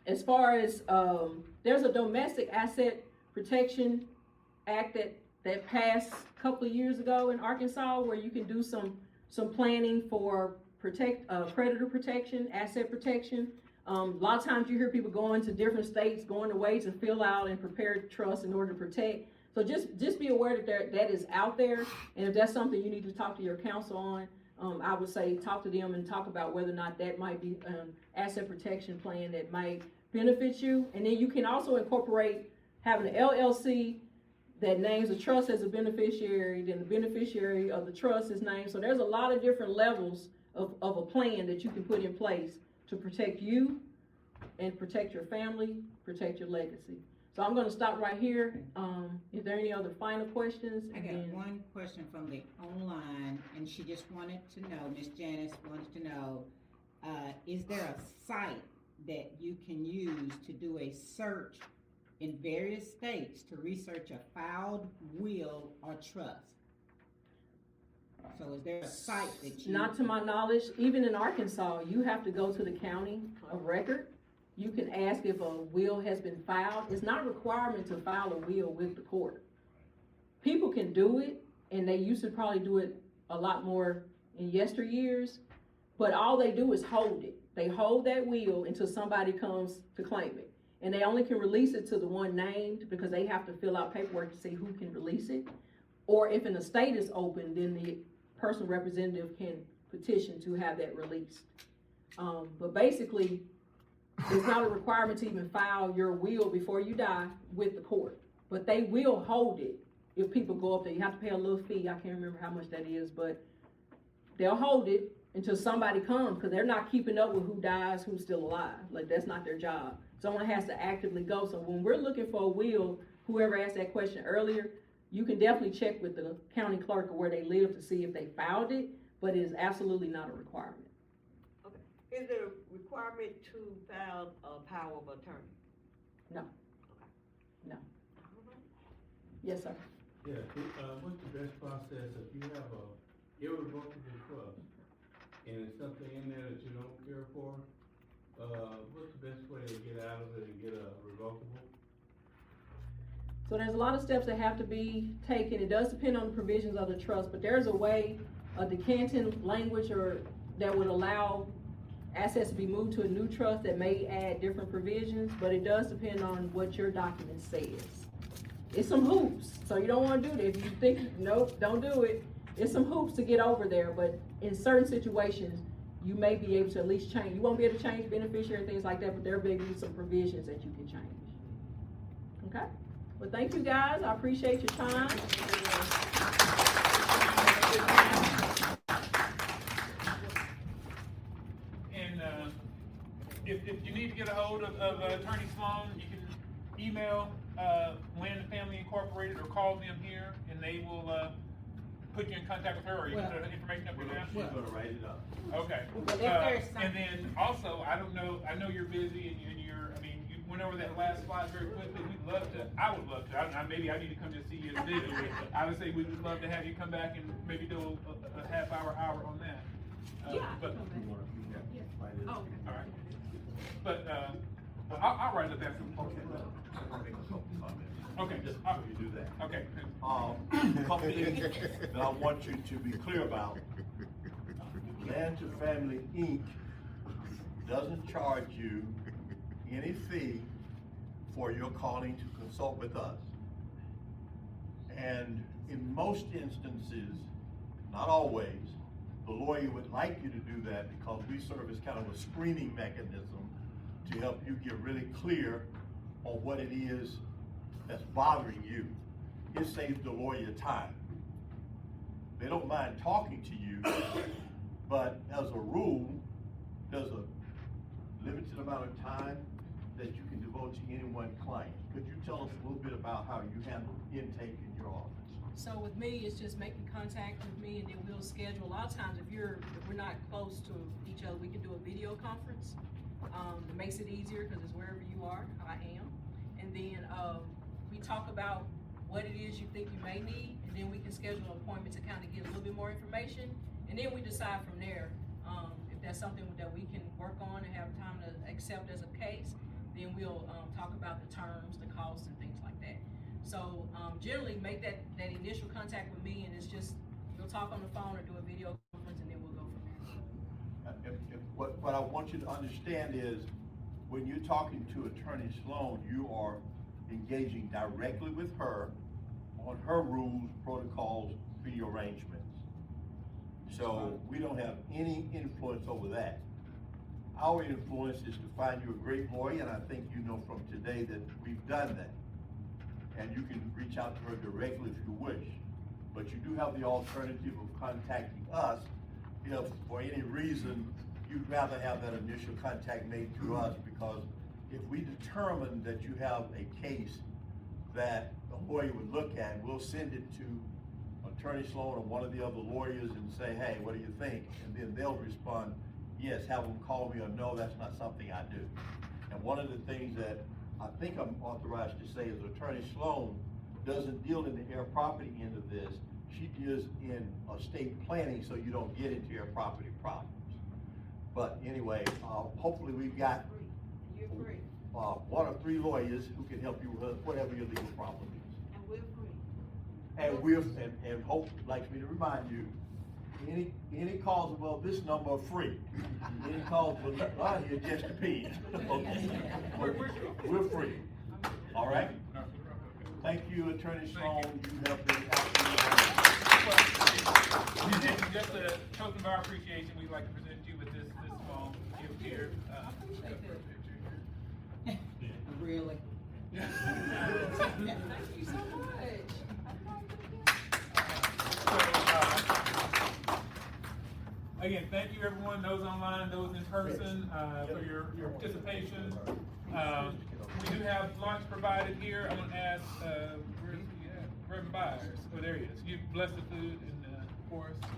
As far as, there's a Domestic Asset Protection Act that passed a couple of years ago in Arkansas, where you can do some planning for creditor protection, asset protection. A lot of times you hear people going to different states, going to ways to fill out and prepare trusts in order to protect. So just be aware that that is out there, and if that's something you need to talk to your counsel on, I would say talk to them and talk about whether or not that might be an asset protection plan that might benefit you. And then you can also incorporate having an LLC that names the trust as a beneficiary, then the beneficiary of the trust is named. So there's a lot of different levels of a plan that you can put in place to protect you and protect your family, protect your legacy. So I'm gonna stop right here. Is there any other final questions? I got one question from the online, and she just wanted to know, Miss Janice wanted to know, is there a site that you can use to do a search in various states to research a filed will or trust? So is there a site that you... Not to my knowledge. Even in Arkansas, you have to go to the county of record. You can ask if a will has been filed. It's not a requirement to file a will with the court. People can do it, and they used to probably do it a lot more in yesteryears, but all they do is hold it. They hold that will until somebody comes to claim it. And they only can release it to the one named, because they have to fill out paperwork to see who can release it. Or if an estate is open, then the personal representative can petition to have that released. But basically, it's not a requirement to even file your will before you die with the court. But they will hold it if people go up there. You have to pay a little fee. I can't remember how much that is, but they'll hold it until somebody comes, because they're not keeping up with who dies, who's still alive. Like, that's not their job. Someone has to actively go. So when we're looking for a will, whoever asked that question earlier, you can definitely check with the county clerk or where they live to see if they filed it, but it is absolutely not a requirement. Okay. Is there a requirement to file a power of attorney? No. Okay. No. Yes, sir. Yeah, what's the best process if you have a irrevocable trust and it's something in there that you don't care for? What's the best way to get out of it and get a revocable? So there's a lot of steps that have to be taken. It does depend on the provisions of the trust, but there's a way, a decanting language or that would allow assets to be moved to a new trust that may add different provisions, but it does depend on what your document says. It's some hoops, so you don't want to do that. If you think, nope, don't do it, it's some hoops to get over there, but in certain situations, you may be able to at least change. You won't be able to change beneficiary and things like that, but there may be some provisions that you can change. Okay? Well, thank you guys. I appreciate your time. And if you need to get a hold of Attorney Sloan, you can email Land and Family Incorporated or call them here, and they will put you in contact with her, or you can put the information up here now. She's gonna write it up. Okay. But if there's And then also, I don't know, I know you're busy and you're, I mean, you went over that last slide very quickly. We'd love to, I would love to, maybe I need to come just see you individually. I would say we would love to have you come back and maybe do a half hour on that. But, Write it up. all right. But, I'll write it up after. Okay, I want to make a couple comments. Okay. Just before you do that. Okay. Company that I want you to be clear about, Land to Family Inc. doesn't charge you any fee for your calling to consult with us. And in most instances, not always, the lawyer would like you to do that because we serve as kind of a screening mechanism to help you get really clear on what it is that's bothering you. It saves the lawyer time. They don't mind talking to you, but as a rule, there's a limited amount of time that you can devote to any one client. Could you tell us a little bit about how you handle intake in your office? So with me, it's just making contact with me, and then we'll schedule. A lot of times, if we're not close to each other, we can do a video conference. It makes it easier because it's wherever you are. I am, and then we talk about what it is you think you may need, and then we can schedule an appointment to kind of get a little bit more information, and then we decide from there if that's something that we can work on and have time to accept as a case. Then we'll talk about the terms, the costs, and things like that. So generally make that initial contact with me, and it's just, you'll talk on the phone or do a video conference, and then we'll go from there. What I want you to understand is, when you're talking to Attorney Sloan, you are engaging directly with her on her rules, protocols, fee arrangements. So we don't have any influence over that. Our influence is to find you a great lawyer, and I think you know from today that we've done that. And you can reach out to her directly if you wish. But you do have the alternative of contacting us if for any reason you'd rather have that initial contact made through us, because if we determine that you have a case that a lawyer would look at, we'll send it to Attorney Sloan or one of the other lawyers and say, hey, what do you think? And then they'll respond, yes, have them call me, or no, that's not something I do. And one of the things that I think I'm authorized to say is Attorney Sloan doesn't deal in the air property end of this. She deals in estate planning, so you don't get into air property problems. But anyway, hopefully we've got You're free, one or three lawyers who can help you with whatever your legal problem is. and we're free. And and hope, like me to remind you, any calls above this number are free. Any calls below here just depends. Okay. We're free. All right? Thank you, Attorney Sloan. You have been And just a token of our appreciation, we'd like to present you with this small gift here. Really? Thank you so much. Again, thank you everyone, those online, those in person, for your participation. We do have lunch provided here. I'm gonna ask, where's he at? Reverend Byers. Oh, there he is. You bless the food and for us.